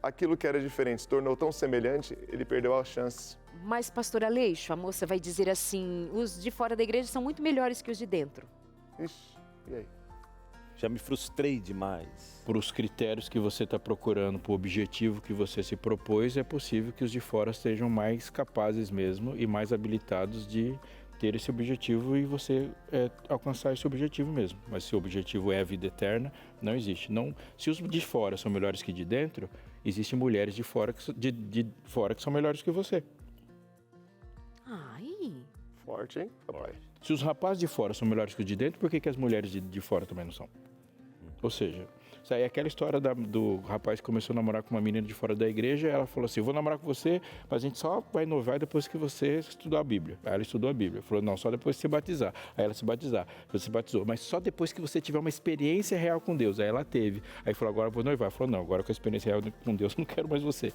aquilo que era diferente se tornou tão semelhante, ele perdeu a chance. Mas, pastor Aleixo, a moça vai dizer assim, os de fora da igreja são muito melhores que os de dentro. Ixi, e aí? Já me frustrei demais. Para os critérios que você está procurando, para o objetivo que você se propôs, é possível que os de fora sejam mais capazes mesmo e mais habilitados de ter esse objetivo e você alcançar esse objetivo mesmo. Mas se o objetivo é a vida eterna, não existe. Não, se os de fora são melhores que de dentro, existem mulheres de fora que são melhores que você. Ai, Forte, hein, papai? Se os rapazes de fora são melhores que os de dentro, por que as mulheres de fora também não são? Ou seja, isso aí é aquela história do rapaz que começou a namorar com uma menina de fora da igreja, ela falou assim, eu vou namorar com você, mas a gente só vai noivar depois que você estudar a Bíblia. Aí ela estudou a Bíblia. Falou, não, só depois que você batizar. Aí ela se batizou, mas só depois que você tiver uma experiência real com Deus. Aí ela teve. Aí falou, agora eu vou noivar. Falou, não, agora com a experiência real com Deus, não quero mais você.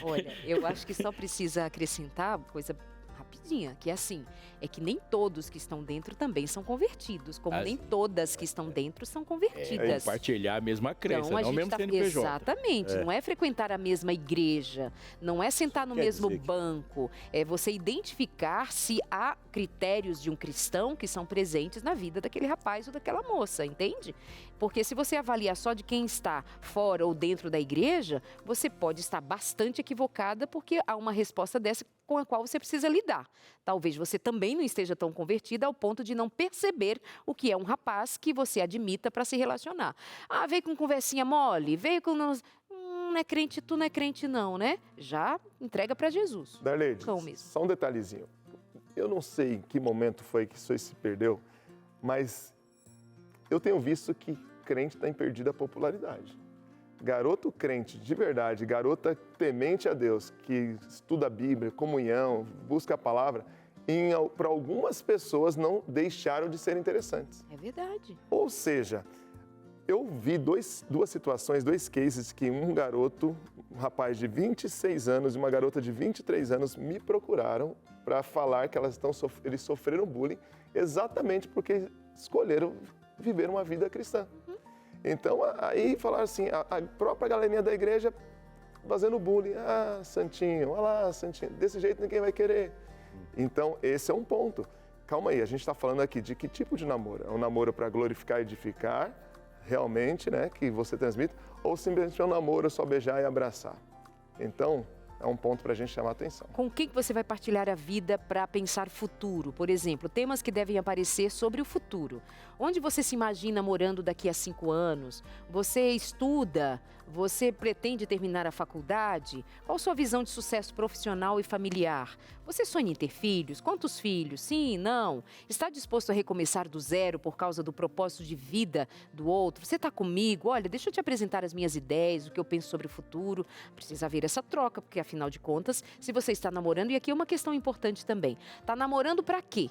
olha, eu acho que só precisa acrescentar coisa rapidinha, que é assim, é que nem todos que estão dentro também são convertidos, como nem todas que estão dentro são convertidas. Compartilhar a mesma crença, então, a não gente mesmo tá, CNPJ. exatamente, não é frequentar a mesma igreja, não é sentar no mesmo banco, é você identificar se há critérios de um cristão que são presentes na vida daquele rapaz ou daquela moça, entende? Porque se você avaliar só de quem está fora ou dentro da igreja, você pode estar bastante equivocada porque há uma resposta dessa com a qual você precisa lidar. Talvez você também não esteja tão convertida ao ponto de não perceber o que é um rapaz que você admita para se relacionar. Ah, veio com conversinha mole, veio com... não é crente, tu não é crente não, né? Já entrega para Jesus. Darley, só um detalhezinho. Eu não sei em que momento foi que isso aí se perdeu, mas eu tenho visto que crente tem perdido a popularidade. garoto crente de verdade, garota temente a Deus, que estuda a Bíblia, comunhão, busca a palavra, para algumas pessoas não deixaram de ser interessantes. É verdade. Ou seja, eu vi duas situações, dois cases que um garoto, um rapaz de 26 anos e uma garota de 23 anos me procuraram para falar que eles sofreram bullying exatamente porque escolheram viver uma vida cristã. Então, aí falaram assim, a própria galerinha da igreja fazendo bullying. Ah, santinho, olha lá, santinho, desse jeito ninguém vai querer. Então, esse é um ponto. Calma aí, a gente está falando aqui de que tipo de namoro? É um namoro para glorificar e edificar, realmente, né, que você transmite, ou simplesmente é um namoro só beijar e abraçar? Então, é um ponto para a gente chamar a atenção. Com quem que você vai partilhar a vida para pensar futuro? Por exemplo, temas que devem aparecer sobre o futuro. Onde você se imagina morando daqui a 5 anos? Você estuda? Você pretende terminar a faculdade? Qual sua visão de sucesso profissional e familiar? Você sonha em ter filhos? Quantos filhos? Sim, não? Está disposto a recomeçar do zero por causa do propósito de vida do outro? Você está comigo? Olha, deixa eu te apresentar as minhas ideias, o que eu penso sobre o futuro. Precisa haver essa troca, porque afinal de contas, se você está namorando, e aqui é uma questão importante também, está namorando para quê?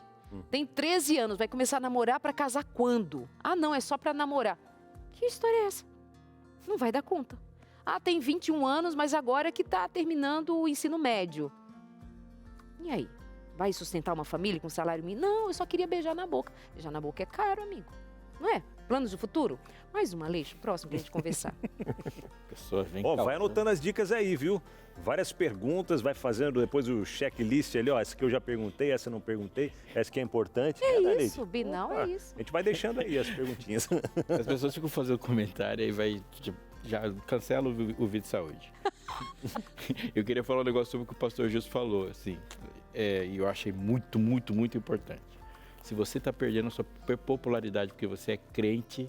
Tem 13 anos, vai começar a namorar para casar quando? Ah, não, é só para namorar. Que história é essa? Não vai dar conta. Ah, tem 21 anos, mas agora que está terminando o ensino médio. E aí? Vai sustentar uma família com salário mínimo? Não, eu só queria beijar na boca. Beijar na boca é caro, amigo. Não é? Planos do futuro? Mais uma, Aleixo, próximo pra gente conversar. Pessoa vem Vai anotando as dicas aí, viu? Várias perguntas, vai fazendo depois o checklist ali, ó. Essa que eu já perguntei, essa eu não perguntei, essa que é importante. É né, isso, Binal, é isso. A gente vai deixando aí as perguntinhas. As pessoas ficam fazendo comentário e vai, tipo, já cancela o vídeo de saúde. Eu queria falar um negócio sobre o que o pastor Justo falou, assim, e eu achei muito, muito, muito importante. Se você está perdendo a sua popularidade porque você é crente...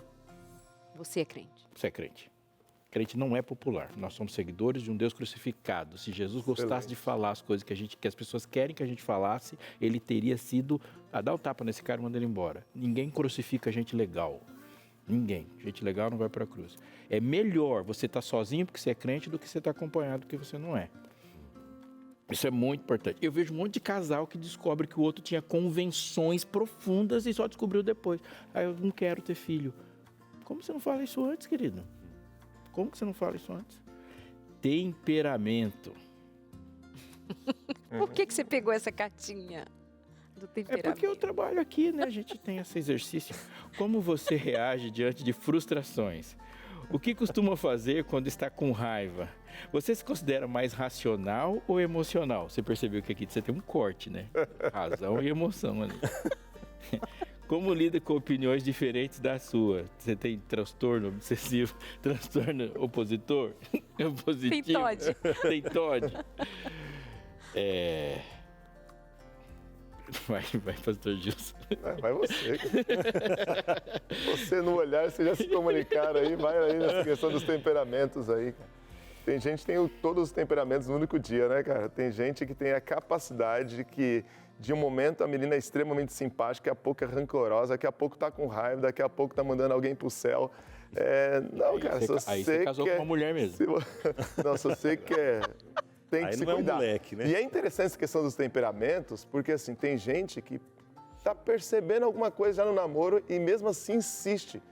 Você é crente. Você é crente. Crente não é popular. Nós somos seguidores de um Deus crucificado. Se Jesus gostasse de falar as coisas que as pessoas querem que a gente falasse, ele teria sido a dar o tapa nesse cara e mandar ele embora. Ninguém crucifica gente legal. Ninguém. Gente legal não vai para a cruz. É melhor você estar sozinho porque você é crente do que você estar acompanhado porque você não é. Isso é muito importante. Eu vejo um monte de casal que descobre que o outro tinha convenções profundas e só descobriu depois. Eu não quero ter filho. Como você não fala isso antes, querido? Como que você não fala isso antes? Temperamento. Por que você pegou essa cartinha do temperamento? É porque eu trabalho aqui, né? A gente tem esse exercício. Como você reage diante de frustrações? O que costuma fazer quando está com raiva? Você se considera mais racional ou emocional? Você percebeu que aqui você tem um corte, né? Razão e emoção ali. Como lida com opiniões diferentes da sua? Você tem transtorno obsessivo, transtorno opositor? Positivo? Tem TOD. Tem TOD. Vai, pastor Gilson. Vai você. Você no olhar, você já se comunicaram aí, vai aí nessa questão dos temperamentos aí, cara. Tem gente que tem todos os temperamentos no único dia, né, cara? Tem gente que tem a capacidade de um momento a menina é extremamente simpática, daqui a pouco é rancorosa, daqui a pouco tá com raiva, daqui a pouco tá mandando alguém pro céu. Não, cara, se você aí você casou com uma mulher mesmo. Não, se você quer... Tem que aí se não cuidar. É um moleque, né? E é interessante essa questão dos temperamentos, porque assim, tem gente que tá percebendo alguma coisa já no namoro e mesmo assim insiste.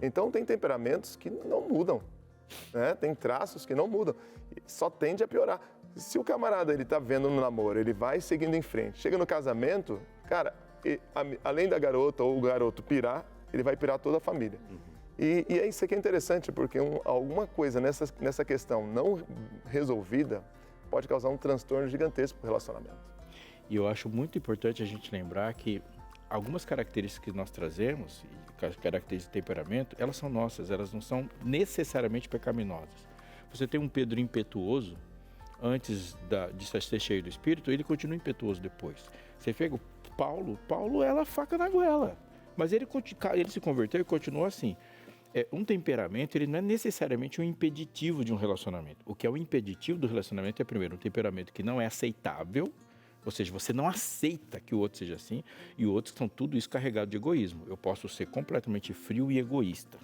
Então tem temperamentos que não mudam, né? Tem traços que não mudam, só tende a piorar. Se o camarada ele tá vendo no namoro, ele vai seguindo em frente, chega no casamento, cara, além da garota ou o garoto pirar, ele vai pirar toda a família. E é isso que é interessante, porque alguma coisa nessa questão não resolvida pode causar um transtorno gigantesco para o relacionamento. E eu acho muito importante a gente lembrar que algumas características que nós trazemos, características de temperamento, elas são nossas, elas não são necessariamente pecaminosas. Você tem um Pedro impetuoso, antes de ser cheio do Espírito, ele continua impetuoso depois. Você pega o Paulo era faca na goela, mas ele se converteu e continuou assim. Um temperamento, ele não é necessariamente um impeditivo de um relacionamento. O que é o impeditivo do relacionamento é, primeiro, um temperamento que não é aceitável, ou seja, você não aceita que o outro seja assim, e outros que são tudo isso carregado de egoísmo. Eu posso ser completamente frio e egoísta.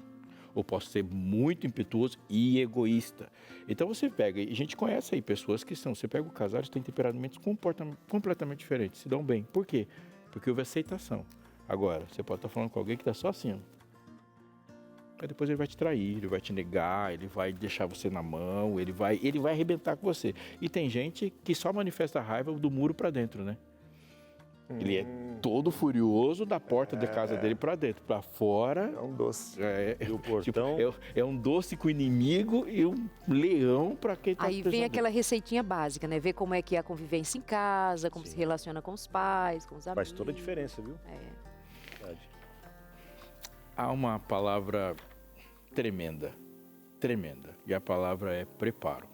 ou posso ser muito impetuoso e egoísta. Então você pega, e a gente conhece aí pessoas que são, você pega o casal, eles têm temperamentos completamente diferentes, se dão bem. Por quê? Porque houve aceitação. Agora, você pode estar falando com alguém que está só assim, ó. Aí depois ele vai te trair, ele vai te negar, ele vai deixar você na mão, ele vai arrebentar com você. E tem gente que só manifesta a raiva do muro para dentro, né? Ele é todo furioso da porta da casa dele para dentro, para fora. É um doce. E o portão... É um doce com o inimigo e um leão para quem tá Aí vem aquela receitinha básica, né? Ver como é que é a convivência em casa, como se relaciona com os pais, com os amigos. Faz toda a diferença, viu? Verdade. Há uma palavra tremenda, e a palavra é preparo.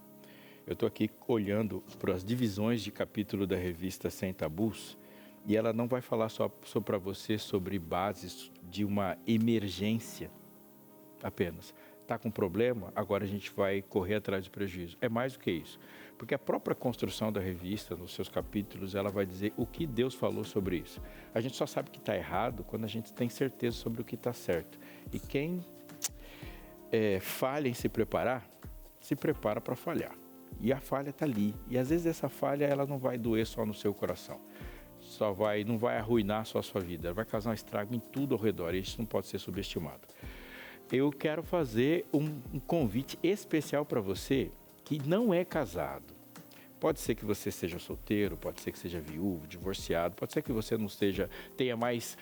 Eu estou aqui olhando para as divisões de capítulo da revista Sem Tabus, e ela não vai falar só para você sobre bases de uma emergência apenas. Está com problema? Agora a gente vai correr atrás do prejuízo. É mais do que isso. Porque a própria construção da revista, nos seus capítulos, ela vai dizer o que Deus falou sobre isso. A gente só sabe que está errado quando a gente tem certeza sobre o que está certo. E quem falha em se preparar, se prepara para falhar. E a falha está ali. E às vezes essa falha ela não vai doer só no seu coração. Não vai arruinar só a sua vida. Ela vai causar um estrago em tudo ao redor. E isso não pode ser subestimado. Eu quero fazer um convite especial para você que não é casado. Pode ser que você seja solteiro, pode ser que seja viúvo, divorciado, pode ser que você não tenha mais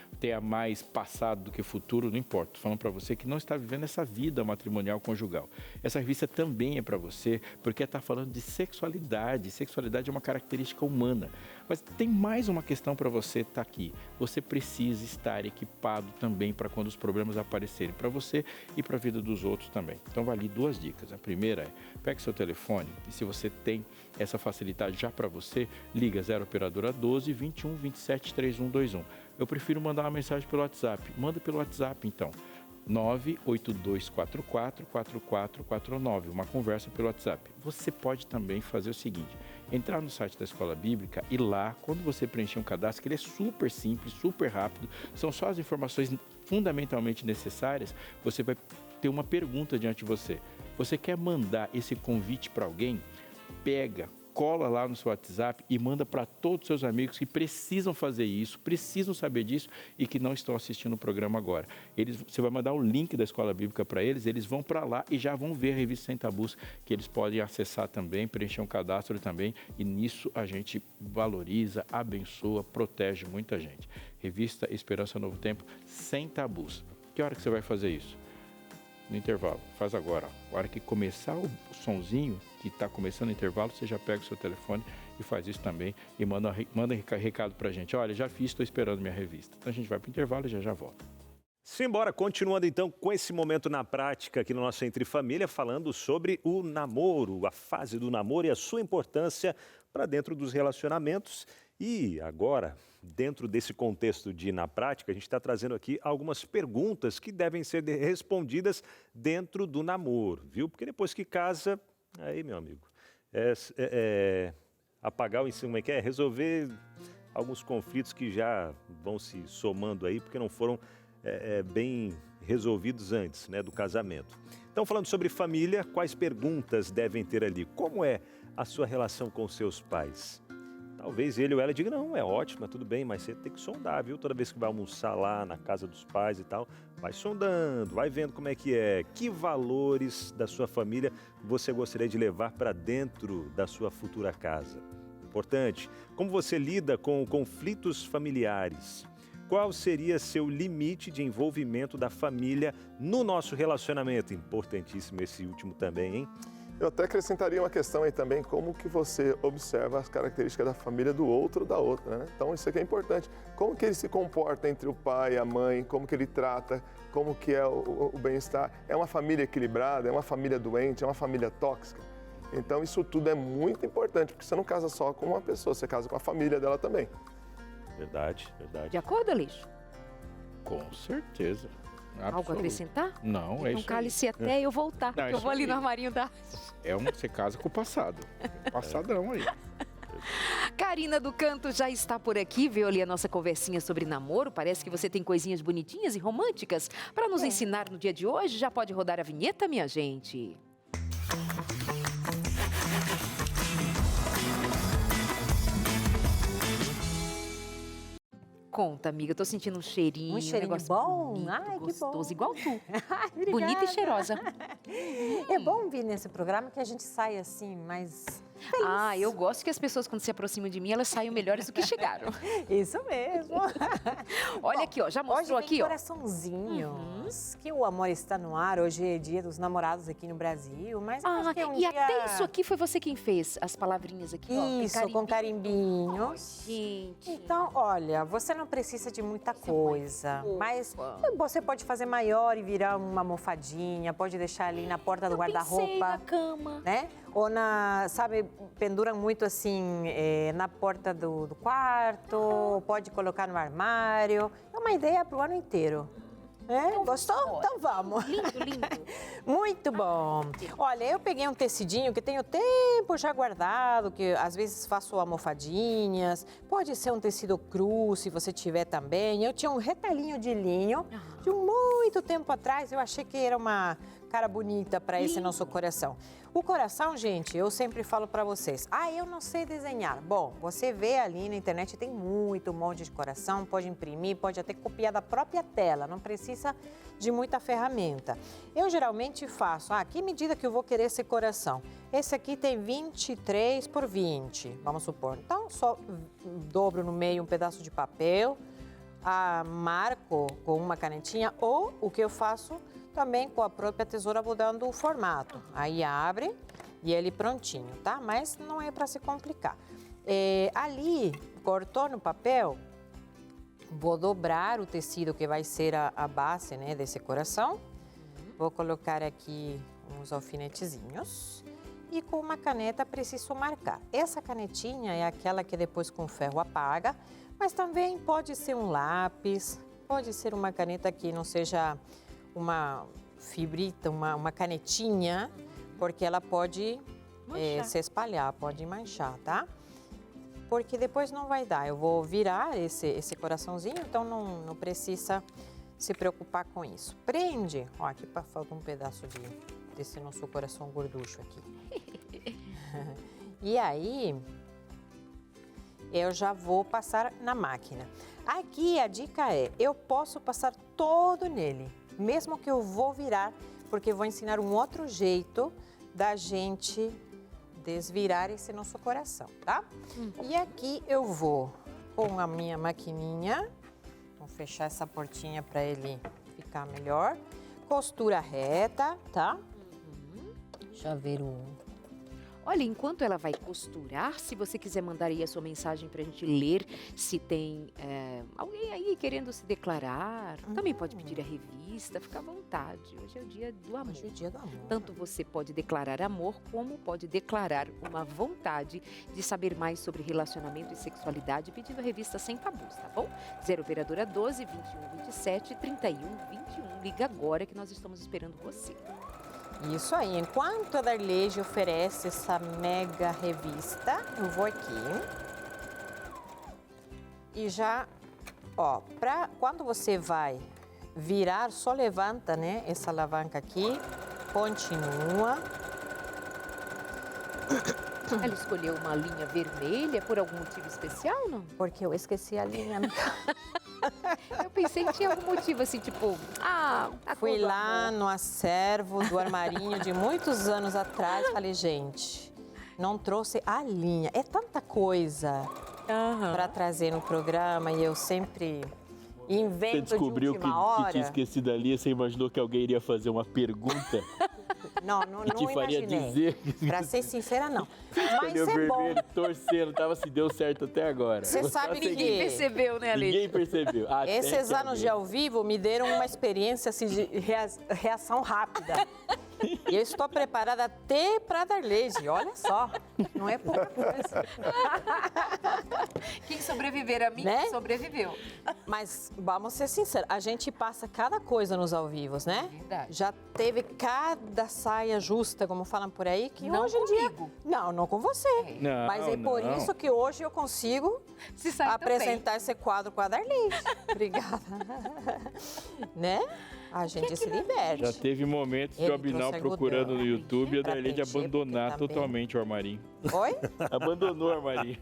passado do que futuro, não importa. Estou falando para você que não está vivendo essa vida matrimonial conjugal. Essa revista também é para você, porque está falando de sexualidade. Sexualidade é uma característica humana. Mas tem mais uma questão para você estar aqui. Você precisa estar equipado também para quando os problemas aparecerem, para você e para a vida dos outros também. Então, vale 2 dicas. A primeira é, pegue seu telefone e se você tem essa facilidade já para você, liga 0 operadora 12 21 27 3121. Eu prefiro mandar uma mensagem pelo WhatsApp. Manda pelo WhatsApp, então. 982444449, uma conversa pelo WhatsApp. Você pode também fazer o seguinte, entrar no site da Escola Bíblica e lá, quando você preencher um cadastro, que ele é super simples, super rápido, são só as informações fundamentalmente necessárias, você vai ter uma pergunta diante de você. Você quer mandar esse convite para alguém? Pega, cola lá no seu WhatsApp e manda para todos os seus amigos que precisam fazer isso, precisam saber disso e que não estão assistindo o programa agora. Você vai mandar o link da Escola Bíblica para eles vão para lá e já vão ver a revista Sem Tabus, que eles podem acessar também, preencher um cadastro também, e nisso a gente valoriza, abençoa, protege muita gente. Revista Esperança Novo Tempo, Sem Tabus. Que hora que você vai fazer isso? No intervalo, faz agora. A hora que começar o sonzinho, que está começando o intervalo, você já pega o seu telefone e faz isso também e manda recado para a gente. Olha, já fiz, estou esperando minha revista. Então a gente vai para o intervalo e já volta. Simbora, continuando então com esse momento na prática aqui no nosso Entre Família, falando sobre o namoro, a fase do namoro e a sua importância para dentro dos relacionamentos. E agora, dentro desse contexto de na prática, a gente está trazendo aqui algumas perguntas que devem ser respondidas dentro do namoro, viu? Porque depois que casa, aí, meu amigo, apagar o ensino, resolver alguns conflitos que já vão se somando aí, porque não foram bem resolvidos antes, né, do casamento. Então, falando sobre família, quais perguntas devem ter ali? Como é a sua relação com seus pais? Talvez ele ou ela diga, não, é ótimo, é tudo bem, mas você tem que sondar, viu? Toda vez que vai almoçar lá na casa dos pais e tal, vai sondando, vai vendo como é que é. Que valores da sua família você gostaria de levar para dentro da sua futura casa? Importante. Como você lida com conflitos familiares? Qual seria seu limite de envolvimento da família no nosso relacionamento? Importantíssimo esse último também, hein? Eu até acrescentaria uma questão aí também, como que você observa as características da família do outro ou da outra, né? Então isso aqui é importante. Como que ele se comporta entre o pai e a mãe, como que ele trata, como que é o bem-estar. É uma família equilibrada, é uma família doente, é uma família tóxica. Então isso tudo é muito importante, porque você não casa só com uma pessoa, você casa com a família dela também. Verdade, verdade. De acordo, Aleixo? Com certeza. Algo a acrescentar? Não, é então, isso. cale-se até eu voltar, Não, porque eu vou ali aí. no armarinho da... Você casa com o passado. Passadão aí. Karina do Canto já está por aqui, veio ali a nossa conversinha sobre namoro. Parece que você tem coisinhas bonitinhas e românticas para nos ensinar no dia de hoje. Já pode rodar a vinheta, minha gente. Conta, amiga, eu tô sentindo um cheirinho. Um cheirinho negócio bom? bonito, Ai, que gostoso, bom. igual tu. Obrigada. Bonita e cheirosa. É bom vir nesse programa que a gente sai assim, mais feliz. Ah, eu gosto que as pessoas, quando se aproximam de mim, elas saiam melhores do que chegaram. Isso mesmo. Olha Bom, aqui, ó, já mostrou hoje tem aqui, ó. coraçãozinhos, que o amor está no ar. Hoje é dia dos namorados aqui no Brasil, mas eu acho que é um e dia... até isso aqui foi você quem fez, as palavrinhas aqui, ó. tem Isso, com carimbinhos. Gente. Então, olha, você não precisa de muita coisa, mas você pode fazer maior e virar uma almofadinha, pode deixar ali na porta do Pensei na guarda-roupa, cama. né? Ou sabe, penduram muito assim na porta do quarto, pode colocar no armário. É uma ideia para o ano inteiro. Gostou? Então vamos. Lindo, lindo. Muito bom. Olha, eu peguei um tecidinho que tenho tempo já guardado, que às vezes faço almofadinhas. Pode ser um tecido cru, se você tiver também. Eu tinha um retalhinho de linho de muito tempo atrás. Eu achei que era uma cara bonita para esse nosso coração. O coração, gente, eu sempre falo para vocês, eu não sei desenhar. Bom, você vê ali na internet, tem muito monte de coração, pode imprimir, pode até copiar da própria tela, não precisa de muita ferramenta. Eu geralmente faço, que medida que eu vou querer esse coração? Esse aqui tem 23 por 20, vamos supor. Então, só dobro no meio um pedaço de papel, marco com uma canetinha, ou o que eu faço também com a própria tesoura, vou dando o formato. Aí abre e ele prontinho, tá? Mas não é para se complicar. Ali, cortou no papel, vou dobrar o tecido que vai ser a base, né, desse coração. Vou colocar aqui uns alfinetezinhos e com uma caneta preciso marcar. Essa canetinha é aquela que depois com ferro apaga, mas também pode ser um lápis, pode ser uma caneta que não seja uma fibrita, uma canetinha, porque ela pode se espalhar, pode manchar, tá? Porque depois não vai dar. Eu vou virar esse coraçãozinho, então não precisa se preocupar com isso. Prende, ó, aqui falta um pedaço desse nosso coração gorducho aqui. E aí, eu já vou passar na máquina. Aqui a dica eu posso passar todo nele, mesmo que eu vou virar, porque eu vou ensinar um outro jeito da gente desvirar esse nosso coração, tá? E aqui eu vou com a minha maquininha, vou fechar essa portinha para ele ficar melhor, costura reta, tá? Deixa eu ver Olha, enquanto ela vai costurar, se você quiser mandar aí a sua mensagem para a gente ler, se tem alguém aí querendo se declarar, também pode pedir a revista, fica à vontade. Hoje é o dia do amor. Hoje é o dia do amor. Tanto você pode declarar amor, como pode declarar uma vontade de saber mais sobre relacionamento e sexualidade, pedindo a revista Sem Tabus, tá bom? 0 Operadora 12 21 27 31 21. Liga agora que nós estamos esperando você. Isso aí, enquanto a Darlege oferece essa mega revista, eu vou aqui e já, quando você vai virar, só levanta, né, essa alavanca aqui, continua. Ela escolheu uma linha vermelha por algum motivo especial, não? Porque eu esqueci a linha. Eu pensei que tinha algum motivo, assim, tipo, a Fui cor do lá amor. no acervo do armarinho de muitos anos atrás, falei, gente, não trouxe a linha. É tanta coisa para trazer no programa e eu sempre invento Você descobriu de que última hora. tinha esquecido ali, você imaginou que alguém iria fazer uma pergunta Não que te faria imaginei. dizer Pra ser sincera, não. Mas escolheu é bom. vermelho, torcendo, tava se deu certo até agora. Você sabe Assim, que- Ninguém percebeu, né, Ale? Ninguém percebeu. Até Esses que anos de alguém. ao vivo me deram uma experiência assim, de reação rápida. E eu estou preparada até para dar leite, olha só. Não é pouca coisa. Quem sobreviver a mim, Né? sobreviveu. Mas vamos ser sinceros, a gente passa cada coisa nos ao vivos, né? Verdade. Já teve cada saia justa, como falam por aí, que Não hoje em dia... comigo. Não com você. Não, Mas é por não. isso que hoje eu consigo Se sai apresentar esse quadro com a Darlene. Obrigada. Né? A gente se diverte. Já teve momentos de Ele o Abinal trouxe procurando algodão. no YouTube e a Pra Darlene preencher, abandonar porque também- totalmente o armarinho. Oi? Abandonou o armarinho.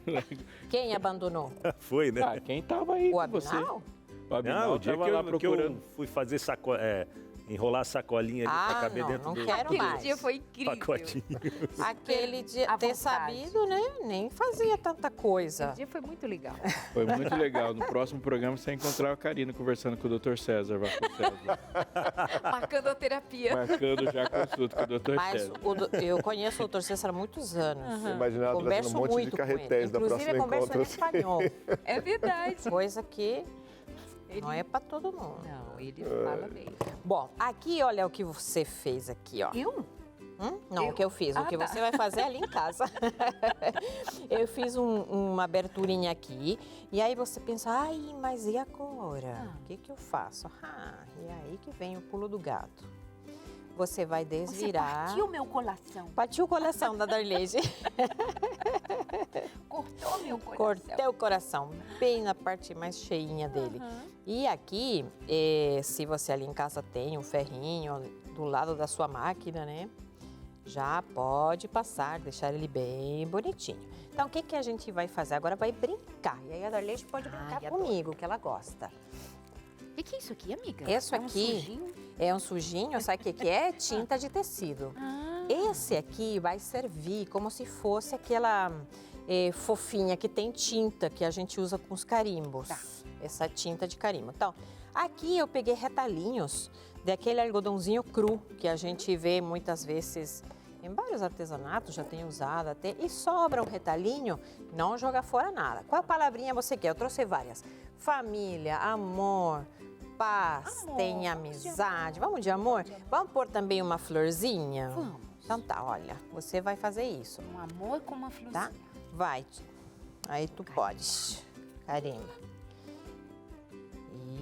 Quem abandonou? Foi, né? Ah, quem tava aí O com você? Abinal? O Abinal Não, o dia tava que lá eu procurando. fui fazer enrolar a sacolinha ali pra caber não, dentro não do quero Aquele mais. dia foi incrível. pacotinho. Aquele dia, À ter vontade. sabido, né? Nem fazia tanta coisa. Aquele dia foi muito legal. Foi muito legal. No próximo programa você vai encontrar a Karina conversando com o Dr. César Vasco César. Marcando a terapia. Marcando já consulta com o Dr. Mas César. eu conheço o Dr. César há muitos anos. Eu imaginava trazendo Converso um monte de muito com ele. carretéis da Inclusive, próxima converso encontro. em espanhol. É verdade. Coisa que não é para todo mundo. Não, ele fala bem. Bom, aqui olha o que você fez aqui, ó. Eu? Não, Eu? o que eu fiz, o Ah, que tá. você vai fazer ali em casa. Eu fiz uma aberturinha aqui, e aí você pensa, ai, mas e agora? O que eu faço? E aí que vem o pulo do gato. Você vai Você desvirar. partiu meu coração. Partiu o coração da Darlene. Cortou meu coração. Cortei o coração, bem na parte mais cheinha dele. E aqui, se você ali em casa tem um ferrinho do lado da sua máquina, né? Já pode passar, deixar ele bem bonitinho. Então, o que a gente vai fazer? Agora vai brincar. E aí a Darlene pode brincar adoro. comigo, que ela gosta. O que é isso aqui, amiga? Isso É um aqui sujinho? é um sujinho, sabe o que é? Tinta de tecido. Ah, Esse aqui vai servir como se fosse aquela fofinha que tem tinta que a gente usa com os carimbos. Tá. Essa tinta de carimbo. Então, aqui eu peguei retalhinhos daquele algodãozinho cru que a gente vê muitas vezes em vários artesanatos, já tem usado até. E sobra um retalhinho, não joga fora nada. Qual palavrinha você quer? Eu trouxe várias. Família, amor, paz, Amor, tem vamos de amizade. Vamos de amor? Vamos pôr também uma florzinha? Vamos. Então tá, olha, você vai fazer isso, Um amor com uma florzinha. tá? Vai. Aí tu pode. Carimba.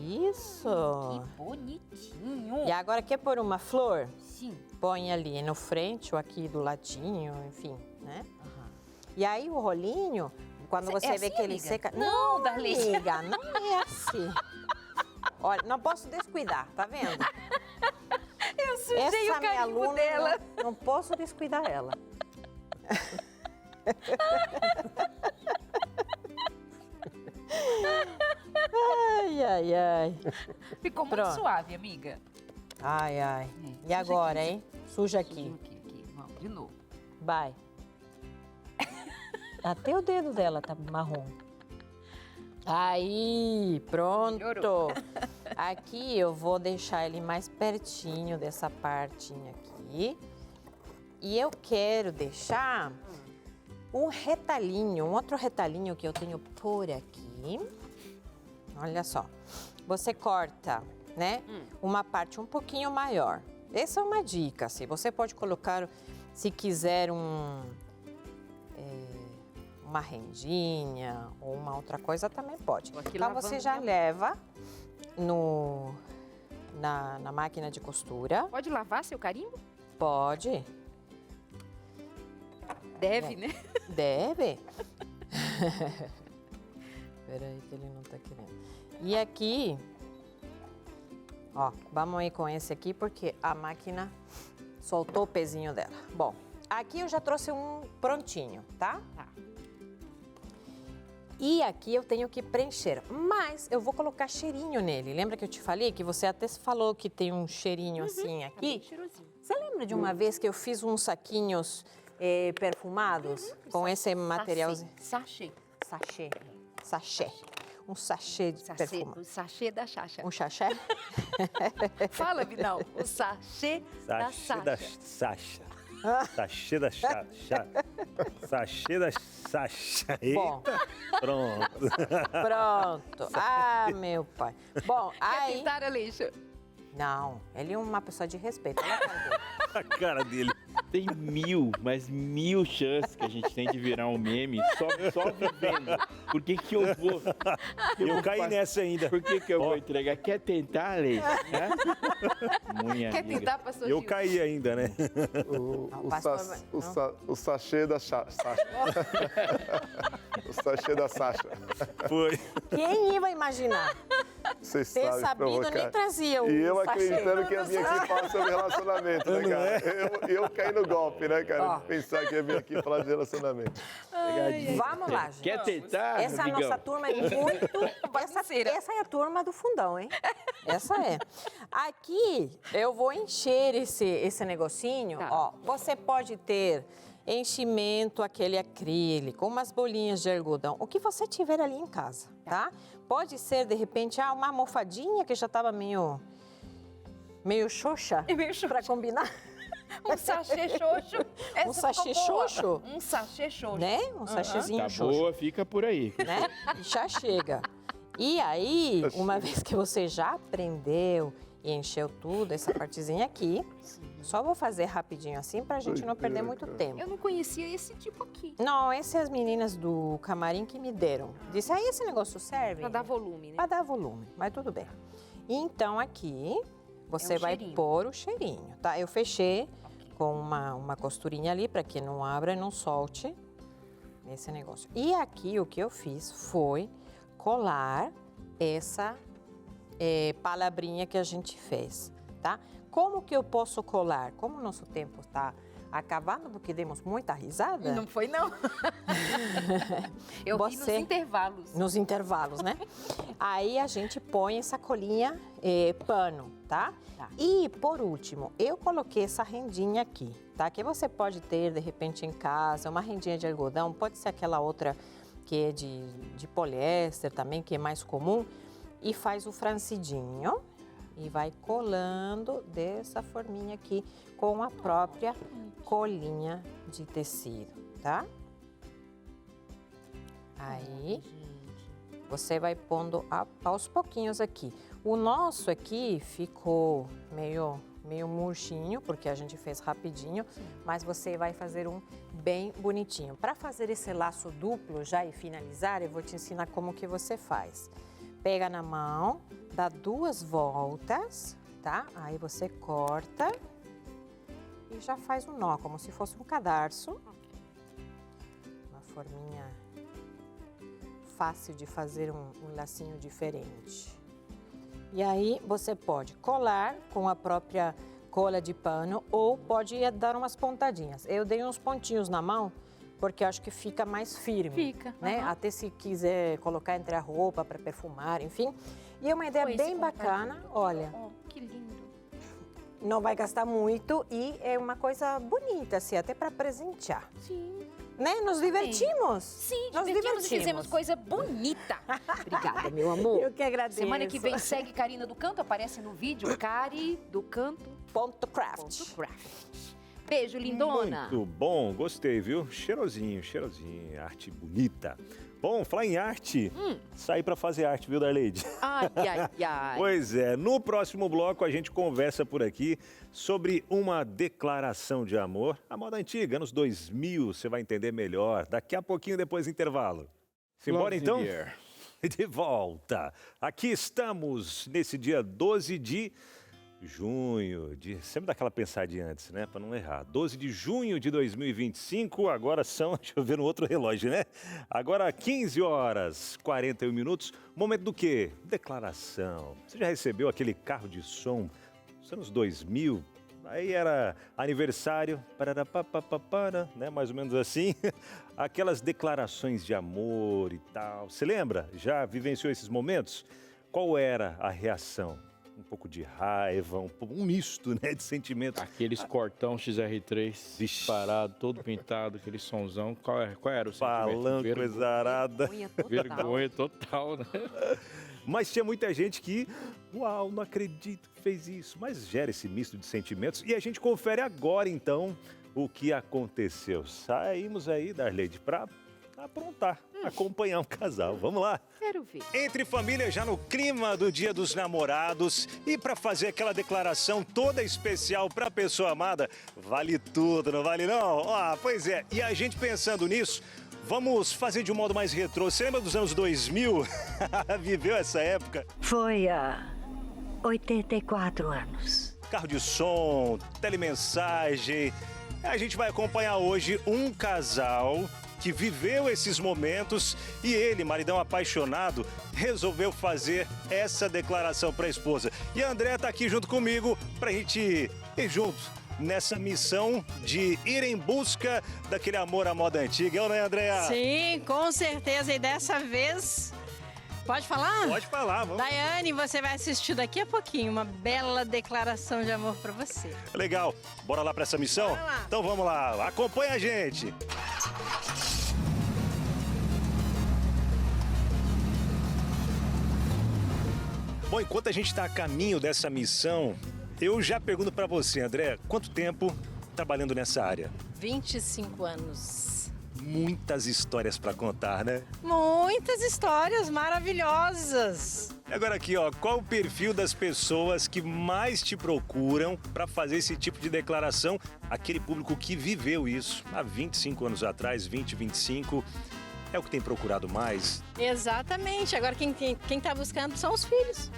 Isso. Que bonitinho. E agora quer pôr uma flor? Sim. Põe ali no frente ou aqui do ladinho, enfim, né? E aí o rolinho, quando você É vê assim, que ele amiga? seca... Não, Darlene. amiga, não é assim. Olha, não posso descuidar, tá vendo? Eu sujei Essa o minha carimbo aluna, dela. não posso descuidar ela. Ai, ai, ai. Ficou muito Pronto. suave, amiga. Ai, ai. É, E suja agora, aqui. hein? Suja aqui. Aqui. Vamos, de novo. Vai. Até o dedo dela tá marrom. Aí, pronto. Melhorou. Aqui eu vou deixar ele mais pertinho dessa partinha aqui. E eu quero deixar um retalhinho, um outro retalhinho que eu tenho por aqui. Olha só. Você corta, né? Uma parte um pouquinho maior. Essa é uma dica, assim. Você pode colocar, se quiser, uma rendinha ou uma outra coisa também pode. Tô aqui Então lavando você já minha- leva na máquina de costura. Pode lavar seu carimbo? Pode, Deve, né? deve. Peraí que ele não tá querendo. E aqui, ó, vamos ir com esse aqui porque a máquina soltou o pezinho dela. Bom, aqui eu já trouxe um prontinho, tá? Tá. E aqui eu tenho que preencher, mas eu vou colocar cheirinho nele. Lembra que eu te falei que você até falou que tem um cheirinho assim aqui? Cheirosinho. Você lembra de uma vez que eu fiz uns saquinhos perfumados com esse materialzinho? Sachê. Sachê. Sachê. Um sachê de perfume. O sachê da Xaxa. Um sachê? Fala, Vidal. O sachê da Sachê da Sasha. Sasha. Sachê da Sasha. Sachê da Sasha. Bom. Pronto. Pronto. Ah, meu pai. Bom, Quer aí... pintar, Aleixo? Não, ele é uma pessoa de respeito. Olha a cara dele. A cara dele. Tem mas 1000 chances que a gente tem de virar um meme só vivendo. Por que que eu vou... Eu caí nessa ainda. Por que que eu vou entregar? Quer tentar, Leite? Minha Quer amiga. tentar, pastor Eu Gil? caí ainda, né? O sachê da Sasha. O sachê da Sasha. Foi. Quem ia imaginar? Vocês Ter sabem sabido, provocar. nem trazia o E eu sachê. acreditando que ia vir aqui falar sobre relacionamento, né, cara? Eu caí no golpe, né, cara? Ó. De pensar que ia vir aqui falar de relacionamento. Vamos lá, gente. Quer tentar, Essa amigão? nossa turma é muito... Essa é a turma do fundão, hein? Essa é. Aqui, eu vou encher esse negocinho. Tá. Ó, você pode ter enchimento, aquele acrílico, umas bolinhas de algodão, o que você tiver ali em casa, tá? Pode ser, de repente, uma almofadinha que já estava meio xoxa, para combinar. Um sachê xoxo. Essa Um sachê ficou boa. xoxo? Um sachê xoxo. Né? Um sachêzinho Tá xoxo. boa, fica por aí. Né? Já chega. E aí, uma vez que você já aprendeu e encheu tudo, essa partezinha aqui, só vou fazer rapidinho assim pra gente não perder muito tempo. Eu não conhecia esse tipo aqui. Não, essas as meninas do camarim que me deram. Disse, aí esse negócio serve? Pra dar volume, né? Pra dar volume, mas tudo bem. Então aqui, você É um vai cheirinho. pôr o cheirinho, tá? Eu fechei com uma costurinha ali para que não abra e não solte esse negócio. E aqui o que eu fiz foi colar essa palavrinha que a gente fez, tá? Como que eu posso colar? Como o nosso tempo está acabando, porque demos muita risada. Não foi, não. Eu vi nos Você- intervalos. Nos intervalos, né? Aí a gente põe essa colinha pano, tá? Tá. E, por último, eu coloquei essa rendinha aqui, tá? Que você pode ter, de repente, em casa, uma rendinha de algodão, pode ser aquela outra que é de poliéster também, que é mais comum. E faz o francidinho e vai colando dessa forminha aqui com a própria colinha de tecido, tá? Aí, você vai pondo aos pouquinhos aqui. O nosso aqui ficou meio murchinho, porque a gente fez rapidinho, mas você vai fazer um bem bonitinho. Para fazer esse laço duplo já e finalizar, eu vou te ensinar como que você faz. Pega na mão, dá 2 voltas, tá? Aí você corta e já faz um nó, como se fosse um cadarço. Uma forminha fácil de fazer um lacinho diferente. E aí você pode colar com a própria cola de pano ou pode dar umas pontadinhas. Eu dei uns pontinhos na mão porque eu acho que fica mais firme. Fica, Né? aham. Até se quiser colocar entre a roupa para perfumar, enfim. E é uma ideia Foi esse bem bacana. Olha, Oh, que lindo. não vai gastar muito e é uma coisa bonita, assim, até para presentear. Sim. Né? Nos divertimos. Sim, Nós divertimos e fizemos coisa bonita. Obrigada, meu amor. Eu que agradeço. Semana que vem segue Karina do Canto, aparece no vídeo. Cari do Canto. Ponto craft. Craft. Beijo, lindona. Muito bom, gostei, viu? Cheirosinho, cheirosinho, arte bonita. Bom, falar em arte, sair pra fazer arte, viu, Darleide? Ai, ai, ai. Pois é, no próximo bloco a gente conversa por aqui sobre uma declaração de amor. A moda antiga, anos 2000, você vai entender melhor daqui a pouquinho depois do intervalo. Simbora Love então? the air. De volta. Aqui estamos nesse dia 12 de junho, sempre dá aquela pensadinha antes, né, para não errar. 12 de junho de 2025, agora são, deixa eu ver no outro relógio, né? Agora 15 horas 41 minutos. Momento do quê? Declaração. Você já recebeu aquele carro de som dos anos 2000? Aí era aniversário, pararapapapara, né? Mais ou menos assim. Aquelas declarações de amor e tal. Você lembra? Já vivenciou esses momentos? Qual era a reação? Um pouco de raiva, um misto, né, de sentimento. Aqueles cortão XR3 Vixe. parado, todo pintado, aquele sonzão. Qual era o sentimento? Palanco, exarada. Vergonha total. Vergonha total, né? Mas tinha muita gente que, uau, não acredito que fez isso. Mas gera esse misto de sentimentos. E a gente confere agora, então, o que aconteceu. Saímos aí, Darleide, para aprontar, acompanhar um casal. Vamos lá. Quero ver. Entre família, já no clima do Dia dos Namorados, e para fazer aquela declaração toda especial para a pessoa amada, vale tudo, não vale não? Pois é, e a gente pensando nisso, vamos fazer de um modo mais retrô. Você lembra dos anos 2000? Viveu essa época? Foi há 84 anos. Carro de som, telemensagem. A gente vai acompanhar hoje um casal que viveu esses momentos e ele, maridão apaixonado, resolveu fazer essa declaração para a esposa. E a Andréa tá aqui junto comigo pra gente ir juntos nessa missão de ir em busca daquele amor à moda antiga, não é, Andréa? Sim, com certeza. E dessa vez, pode falar? Pode falar, vamos. Daiane, você vai assistir daqui a pouquinho uma bela declaração de amor para você. Legal, bora lá para essa missão? Bora lá. Então vamos lá, acompanha a gente. Bom, enquanto a gente está a caminho dessa missão, eu já pergunto para você, André, quanto tempo trabalhando nessa área? 25 anos. Muitas histórias para contar, né? Muitas histórias maravilhosas. E agora aqui, ó, qual o perfil das pessoas que mais te procuram para fazer esse tipo de declaração? Aquele público que viveu isso há 25 anos atrás, 20, 25, é o que tem procurado mais? Exatamente. Agora quem tá buscando são os filhos.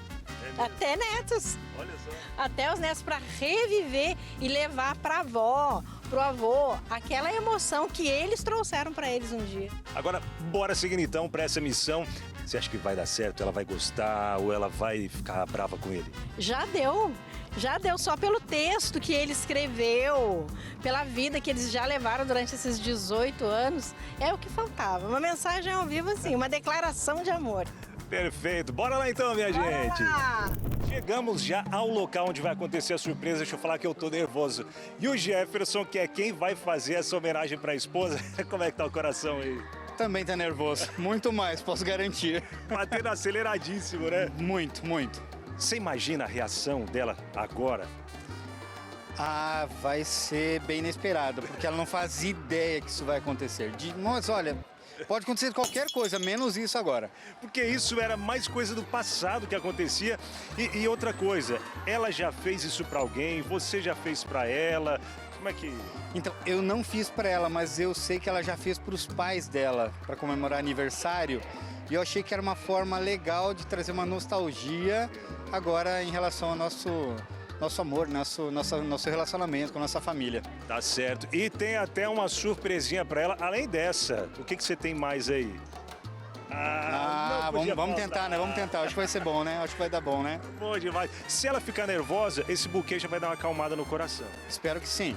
Até netos. Olha só. Até os netos para reviver e levar para avó, pro avô, aquela emoção que eles trouxeram para eles um dia. Agora, bora seguir então para essa missão. Você acha que vai dar certo? Ela vai gostar ou ela vai ficar brava com ele? Já deu só pelo texto que ele escreveu, pela vida que eles já levaram durante esses 18 anos. É o que faltava, uma mensagem ao vivo assim, uma declaração de amor. Perfeito, bora lá então, minha gente. Lá. Chegamos já ao local onde vai acontecer a surpresa. Deixa eu falar que eu tô nervoso. E o Jefferson, que é quem vai fazer essa homenagem para a esposa, como é que tá o coração aí? Também tá nervoso, muito mais, posso garantir. Batendo aceleradíssimo, né? Muito, muito. Você imagina a reação dela agora? Ah, vai ser bem inesperado, porque ela não faz ideia que isso vai acontecer. Mas olha, pode acontecer qualquer coisa, menos isso agora. Porque isso era mais coisa do passado que acontecia. E outra coisa, ela já fez isso pra alguém? Você já fez pra ela? Como é que... Então, eu não fiz pra ela, mas eu sei que ela já fez pros pais dela, pra comemorar aniversário. E eu achei que era uma forma legal de trazer uma nostalgia agora em relação ao nosso amor, nosso relacionamento com a nossa família. Tá certo. E tem até uma surpresinha pra ela, além dessa. O que você tem mais aí? Vamos tentar, né? Vamos tentar. Acho que vai ser bom, né? Acho que vai dar bom, né? Bom demais. Se ela ficar nervosa, esse buquê já vai dar uma acalmada no coração. Espero que sim.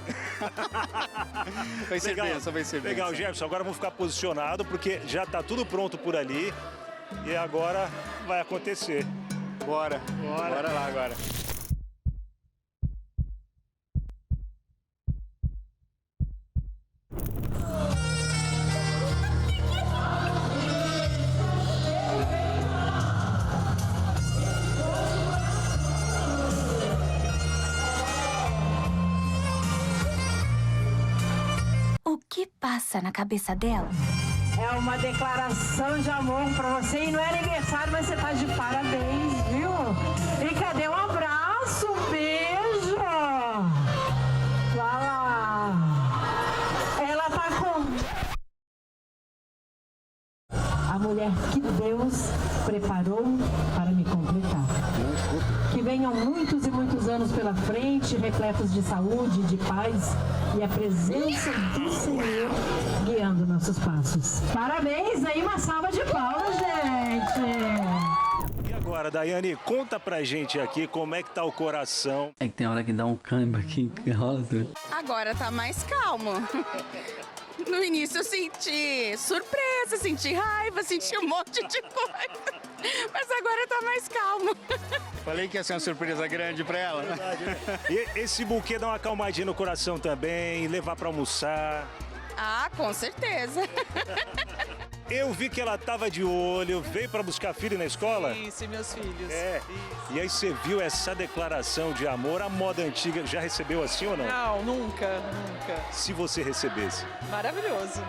Vai ser benção, vai ser benção. Legal, Jefferson. Agora vamos ficar posicionado, porque já tá tudo pronto por ali. E agora vai acontecer. Bora lá agora. O que passa na cabeça dela? É uma declaração de amor pra você e não é aniversário, mas você tá de parabéns, viu? E cadê um abraço, um beijo? Vai lá. Ela tá com... A mulher que Deus preparou para me completar. Que venham muitos e muitos anos pela frente, repletos de saúde, de paz e a presença do Senhor guiando nossos passos. Parabéns, aí uma salva de palmas, gente! E agora, Daiane, conta pra gente aqui como é que tá o coração. É que tem hora que dá um câmbio aqui, que rola tudo. Agora tá mais calmo. No início eu senti surpresa, senti raiva, senti um monte de coisa. Mas agora tá mais calmo. Falei que ia ser uma surpresa grande pra ela. E esse buquê dá uma acalmadinha no coração também, levar pra almoçar. Ah, com certeza. Eu vi que ela tava de olho, veio para buscar filho na escola? Isso, e meus filhos. É. E aí você viu essa declaração de amor à moda antiga, já recebeu assim ou não? Não, nunca. Se você recebesse. Maravilhoso,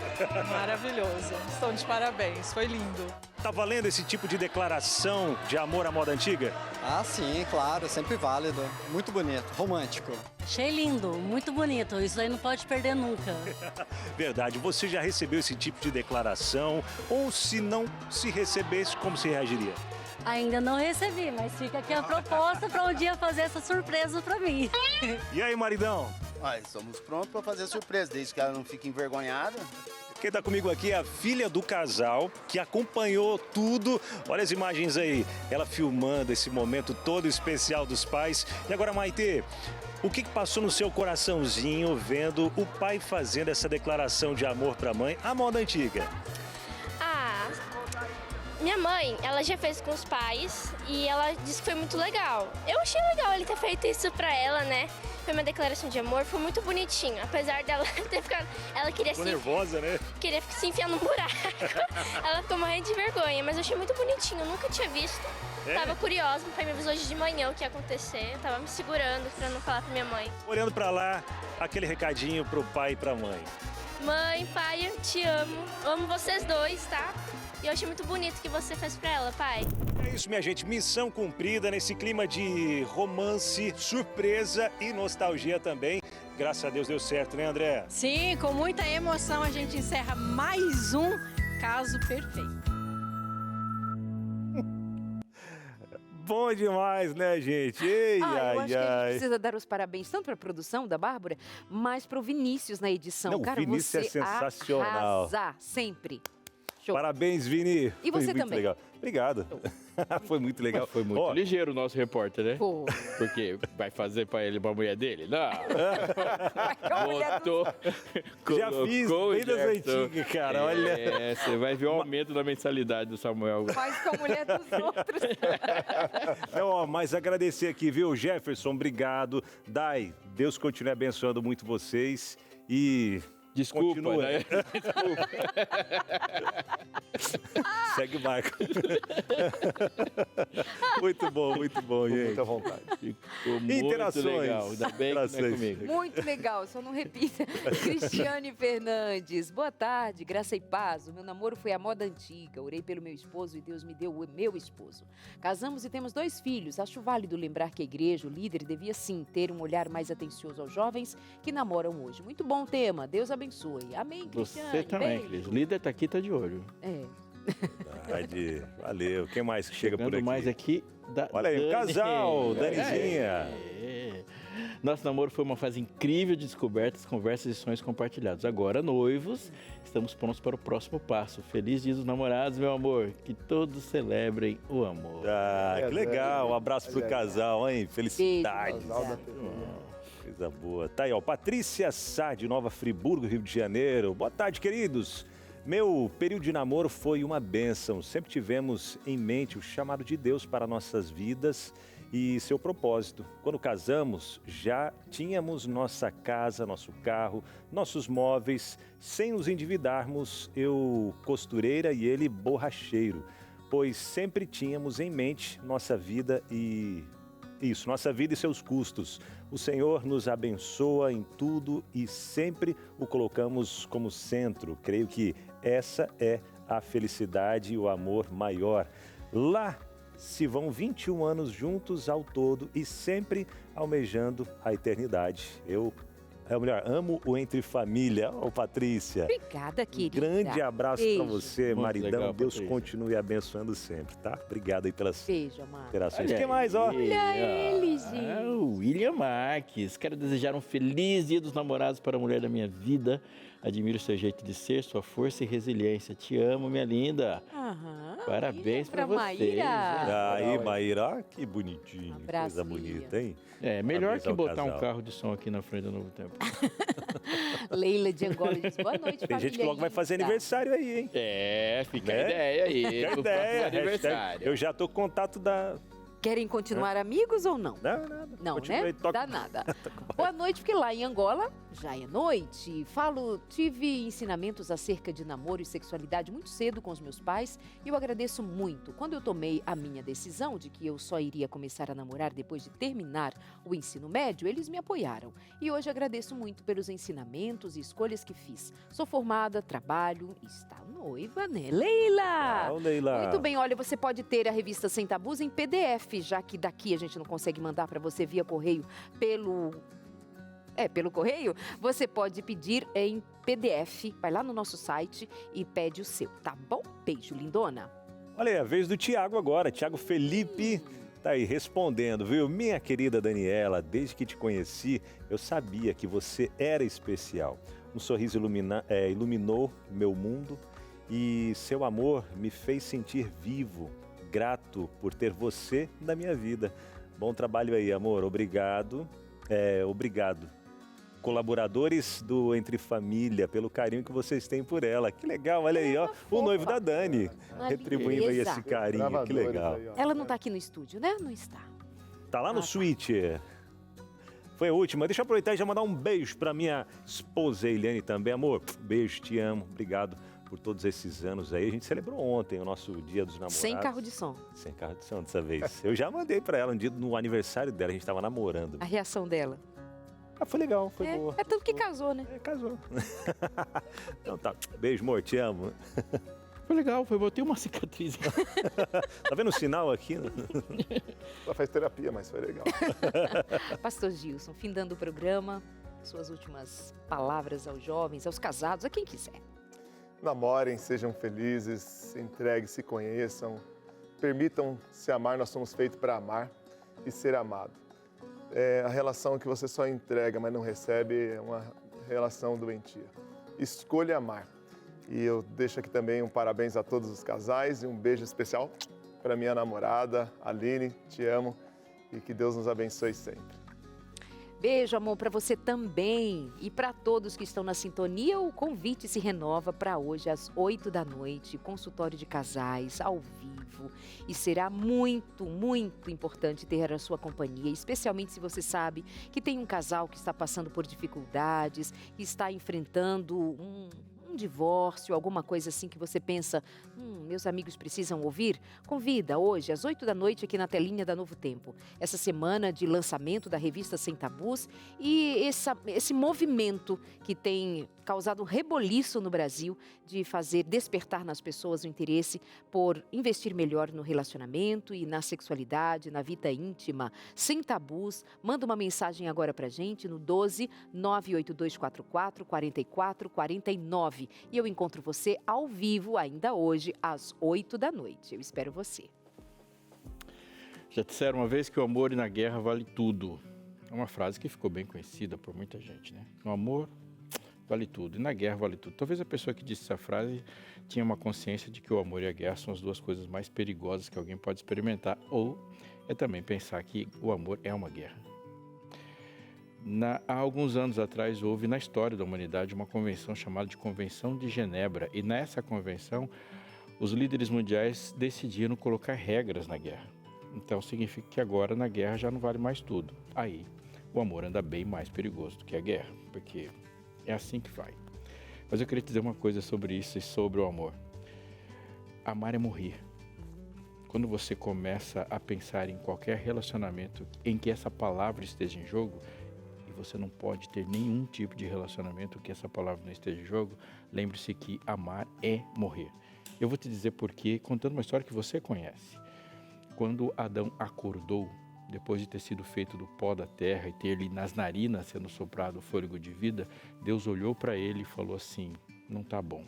maravilhoso. Estão de parabéns, foi lindo. Tá valendo esse tipo de declaração de amor à moda antiga? Ah, sim, claro, sempre válido. Muito bonito, romântico. Achei lindo, muito bonito. Isso aí não pode perder nunca. Verdade. Você já recebeu esse tipo de declaração? Ou se não se recebesse, como você reagiria? Ainda não recebi, mas fica aqui a proposta para um dia fazer essa surpresa para mim. E aí, maridão? Estamos prontos para fazer a surpresa, desde que ela não fique envergonhada. Quem está comigo aqui é a filha do casal, que acompanhou tudo. Olha as imagens aí, ela filmando esse momento todo especial dos pais. E agora, Maitê, o que passou no seu coraçãozinho vendo o pai fazendo essa declaração de amor para a mãe, à moda antiga? Minha mãe, ela já fez com os pais e ela disse que foi muito legal. Eu achei legal ele ter feito isso pra ela, né? Foi uma declaração de amor, foi muito bonitinho. Apesar dela ter ficado... Ela queria Ficou nervosa, né? Queria se enfiar no buraco. Ela ficou morrendo de vergonha, mas eu achei muito bonitinho. Eu nunca tinha visto. Tava curiosa, meu pai me avisou hoje de manhã o que ia acontecer. Eu tava me segurando pra não falar pra minha mãe. Olhando pra lá, aquele recadinho pro pai e pra mãe. Mãe, pai, eu te amo. Eu amo vocês dois, tá? E eu achei muito bonito o que você fez pra ela, pai. É isso, minha gente. Missão cumprida nesse clima de romance, surpresa e nostalgia também. Graças a Deus deu certo, né, André? Sim, com muita emoção a gente encerra mais um Caso Perfeito. Bom demais, né, gente? Ei, eu acho que a gente precisa dar os parabéns tanto para a produção da Bárbara, mas para o Vinícius na edição. Não, cara, o Vinícius você é sensacional. arrasa sempre. Show. Parabéns, Vini. E você Foi muito também. Legal. Obrigado. Foi muito legal. Foi muito ligeiro o nosso repórter, né? Pô. Porque vai fazer pra ele uma mulher dele? Não. Botou. Já fiz, bem das antigas, cara. Olha. É, você vai ver o aumento da mensalidade do Samuel. Faz com a mulher dos outros. Mas agradecer aqui, viu, Jefferson? Obrigado. Dai, Deus continue abençoando muito vocês. E... Desculpa, continua. né? Desculpa. Segue o barco. Muito bom, gente. Muita vontade. Ficou muito Interações. legal. Ainda bem que não é comigo. Muito legal, só não repita. Cristiane Fernandes, boa tarde, graça e paz. O meu namoro foi a moda antiga. Orei pelo meu esposo e Deus me deu o meu esposo. Casamos e temos 2 filhos. Acho válido lembrar que a igreja, o líder, devia sim ter um olhar mais atencioso aos jovens que namoram hoje. Muito bom tema, Deus abençoe. Amém, Cristiane. Você também, Beijo. Cris. O líder tá aqui, tá de olho. É. Valeu. Quem mais que chega por Chegando aqui? mais aqui da Olha aí, o Dani. casal, Danizinha. Nosso namoro foi uma fase incrível de descobertas, conversas e sonhos compartilhados. Agora, noivos, estamos prontos para o próximo passo. Feliz Dia dos Namorados, meu amor. Que todos celebrem o amor. Que legal. Um abraço pro casal, hein? Felicidades. Casal da Coisa boa. Tá aí, ó. Patrícia Sá, de Nova Friburgo, Rio de Janeiro. Boa tarde, queridos. Meu período de namoro foi uma bênção. Sempre tivemos em mente o chamado de Deus para nossas vidas e seu propósito. Quando casamos, já tínhamos nossa casa, nosso carro, nossos móveis. Sem nos endividarmos, eu costureira e ele borracheiro, pois sempre tínhamos em mente nossa vida e seus custos. O Senhor nos abençoa em tudo e sempre o colocamos como centro. Creio que essa é a felicidade e o amor maior. Lá se vão 21 anos juntos ao todo e sempre almejando a eternidade. Amo o Entre Família. Ô, Patrícia. Obrigada, querida. Grande abraço para você, Muito maridão. legal, Deus Patrícia. continue abençoando sempre, tá? Obrigado aí pelas Beijo, amado. interações. Olha O que mais, ó? Olha ele, gente. O William Marques. Quero desejar um feliz Dia dos Namorados para a mulher da minha vida. Admiro seu jeito de ser, sua força e resiliência. Te amo, minha linda. Parabéns para você. Maíra. Aí, Maíra, ó, que bonitinho. Abraço, Coisa bonita, hein? É, melhor Parabéns que ao botar casal. um carro de som aqui na frente do Novo Tempo. Leila de Angola diz boa noite, Tem gente que logo vai fazer linda. aniversário aí, hein? É, fica a Né? ideia aí. Fica a pro ideia. próximo aniversário. Eu já tô com contato da... Querem continuar amigos ou não? Não, nada. Não, Continue né? aí, toca. Dá nada. Boa noite, porque lá em Angola Já é noite. Tive ensinamentos acerca de namoro e sexualidade muito cedo com os meus pais e eu agradeço muito. Quando eu tomei a minha decisão de que eu só iria começar a namorar depois de terminar o ensino médio, eles me apoiaram. E hoje agradeço muito pelos ensinamentos e escolhas que fiz. Sou formada, trabalho e está noiva, né, Leila? Leila. Muito bem, olha, você pode ter a revista Sem Tabus em PDF, já que daqui a gente não consegue mandar para você via correio pelo correio, você pode pedir em PDF. Vai lá no nosso site e pede o seu, tá bom? Beijo, lindona. Olha aí, a vez do Tiago agora. Tiago Felipe tá aí respondendo, viu? Minha querida Daniela, desde que te conheci, eu sabia que você era especial. Um sorriso iluminou meu mundo e seu amor me fez sentir vivo. Grato por ter você na minha vida. Bom trabalho aí, amor. Obrigado. Obrigado. Colaboradores do Entre Família, pelo carinho que vocês têm por ela. Que legal, olha aí, ó. O noivo da Dani, retribuindo aí esse carinho. Que legal. Ela não tá aqui no estúdio, né? Não está. Tá lá no suíte. Foi a última. Deixa eu aproveitar e já mandar um beijo pra minha esposa Eliane também. Amor, beijo, te amo. Obrigado por todos esses anos aí. A gente celebrou ontem o nosso Dia dos Namorados. Sem carro de som. Sem carro de som dessa vez. Eu já mandei pra ela um dia no aniversário dela, a gente tava namorando. A reação dela. Foi legal, foi boa. É tanto que casou, né? Casou. Então tá, beijo, amor, te amo. Foi legal, botei uma cicatriz. Tá vendo o sinal aqui? Ela faz terapia, mas foi legal. Pastor Gilson, findando o programa, suas últimas palavras aos jovens, aos casados, a quem quiser. Namorem, sejam felizes, se entreguem, se conheçam, permitam se amar, nós somos feitos para amar e ser amado. A relação que você só entrega, mas não recebe, é uma relação doentia. Escolha amar. E eu deixo aqui também um parabéns a todos os casais e um beijo especial para minha namorada, Aline, te amo e que Deus nos abençoe sempre. Beijo, amor, para você também. E para todos que estão na sintonia, o convite se renova para hoje às 8 da noite, consultório de casais, ao vivo. E será muito, muito importante ter a sua companhia, especialmente se você sabe que tem um casal que está passando por dificuldades, que está enfrentando um divórcio, alguma coisa assim que você pensa, meus amigos precisam ouvir, convida hoje às 8 da noite aqui na telinha da Novo Tempo. Essa semana de lançamento da revista Sem Tabus e esse movimento que tem causado um reboliço no Brasil de fazer despertar nas pessoas o interesse por investir melhor no relacionamento e na sexualidade, na vida íntima. Sem Tabus, manda uma mensagem agora pra gente no 12 98244 4449 e eu encontro você ao vivo ainda hoje às 8 da noite. Eu espero você. Já disseram uma vez que o amor e na guerra vale tudo. É uma frase que ficou bem conhecida por muita gente, né? No amor vale tudo e na guerra vale tudo. Talvez a pessoa que disse essa frase tinha uma consciência de que o amor e a guerra são as duas coisas mais perigosas que alguém pode experimentar, ou é também pensar que o amor é uma guerra. Há alguns anos atrás houve na história da humanidade uma convenção chamada de Convenção de Genebra e nessa convenção os líderes mundiais decidiram colocar regras na guerra. Então significa que agora na guerra já não vale mais tudo. Aí o amor anda bem mais perigoso do que a guerra, porque é assim que vai. Mas eu queria te dizer uma coisa sobre isso e sobre o amor. Amar é morrer. Quando você começa a pensar em qualquer relacionamento em que essa palavra esteja em jogo, e você não pode ter nenhum tipo de relacionamento que essa palavra não esteja em jogo, lembre-se que amar é morrer. Eu vou te dizer por quê, contando uma história que você conhece. Quando Adão acordou, depois de ter sido feito do pó da terra e ter-lhe nas narinas sendo soprado o fôlego de vida, Deus olhou para ele e falou assim, não está bom.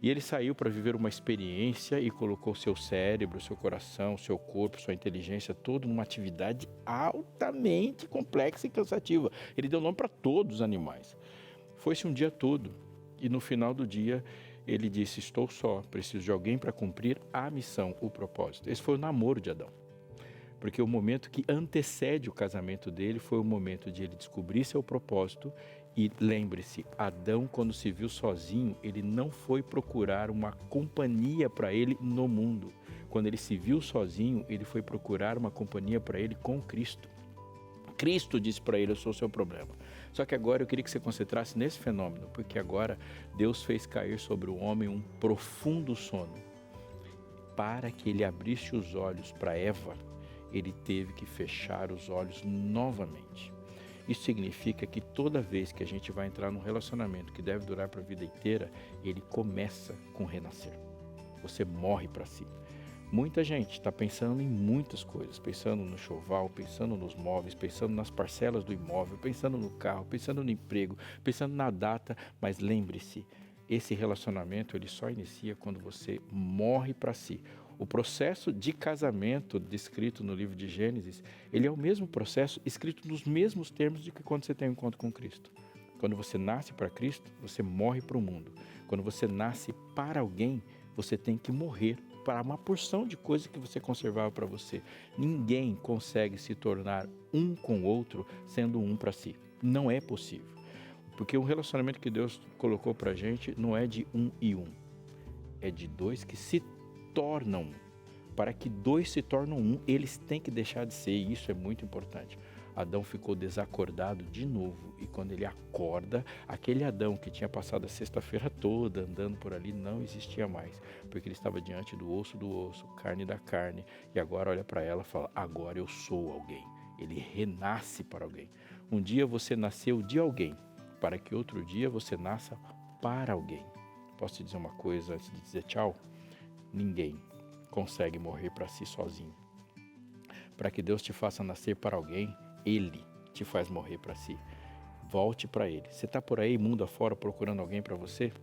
E ele saiu para viver uma experiência e colocou seu cérebro, seu coração, seu corpo, sua inteligência, toda numa atividade altamente complexa e cansativa. Ele deu nome para todos os animais. Foi-se um dia todo e no final do dia ele disse, estou só, preciso de alguém para cumprir a missão, o propósito. Esse foi o namoro de Adão. Porque o momento que antecede o casamento dele foi o momento de ele descobrir seu propósito. E lembre-se, Adão, quando se viu sozinho, ele não foi procurar uma companhia para ele no mundo. Quando ele se viu sozinho, ele foi procurar uma companhia para ele com Cristo. Cristo disse para ele, eu sou o seu problema. Só que agora eu queria que você concentrasse nesse fenômeno, porque agora Deus fez cair sobre o homem um profundo sono. Para que ele abrisse os olhos para Eva, ele teve que fechar os olhos novamente. Isso significa que toda vez que a gente vai entrar num relacionamento que deve durar para a vida inteira, ele começa com renascer. Você morre para si. Muita gente está pensando em muitas coisas, pensando no enxoval, pensando nos móveis, pensando nas parcelas do imóvel, pensando no carro, pensando no emprego, pensando na data, mas lembre-se, esse relacionamento ele só inicia quando você morre para si. O processo de casamento descrito no livro de Gênesis, ele é o mesmo processo escrito nos mesmos termos de que quando você tem um encontro com Cristo. Quando você nasce para Cristo, você morre para o mundo. Quando você nasce para alguém, você tem que morrer para uma porção de coisas que você conservava para você. Ninguém consegue se tornar um com o outro sendo um para si. Não é possível. Porque o relacionamento que Deus colocou para a gente não é de um e um. É de dois que se tornam um. Para que dois se tornam um, eles têm que deixar de ser, e isso é muito importante. Adão ficou desacordado de novo, e quando ele acorda, aquele Adão que tinha passado a sexta-feira toda andando por ali não existia mais, porque ele estava diante do osso, carne da carne, e agora olha para ela e fala, agora eu sou alguém. Ele renasce para alguém. Um dia você nasceu de alguém, para que outro dia você nasça para alguém. Posso te dizer uma coisa antes de dizer tchau? Ninguém consegue morrer para si sozinho. Para que Deus te faça nascer para alguém, Ele te faz morrer para si. Volte para Ele. Você está por aí, mundo afora, procurando alguém para você?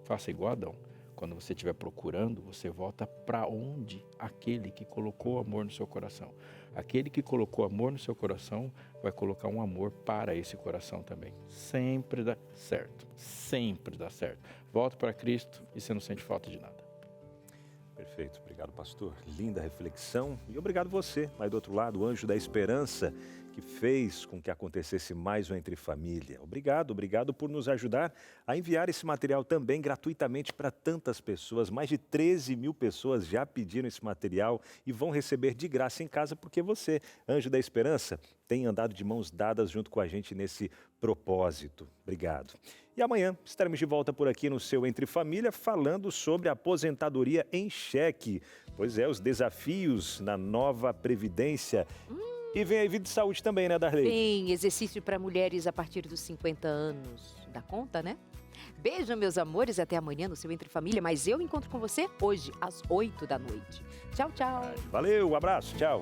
Faça igual Adão. Quando você estiver procurando, você volta para onde? Aquele que colocou amor no seu coração. Aquele que colocou amor no seu coração vai colocar um amor para esse coração também. Sempre dá certo. Sempre dá certo. Volta para Cristo e você não sente falta de nada. Perfeito, obrigado, pastor. Linda reflexão. E obrigado você, aí do outro lado, o anjo da esperança, que fez com que acontecesse mais um Entre Família. Obrigado por nos ajudar a enviar esse material também gratuitamente para tantas pessoas. Mais de 13 mil pessoas já pediram esse material e vão receber de graça em casa, porque você, anjo da esperança, tem andado de mãos dadas junto com a gente nesse propósito. Obrigado. E amanhã estaremos de volta por aqui no seu Entre Família, falando sobre a aposentadoria em cheque. Pois é, os desafios na nova Previdência. E vem aí Vida e Saúde também, né, Darley? Tem exercício para mulheres a partir dos 50 anos. Dá conta, né? Beijo, meus amores, até amanhã no seu Entre Família. Mas eu encontro com você hoje, às 8 da noite. Tchau, tchau. Valeu, um abraço, tchau.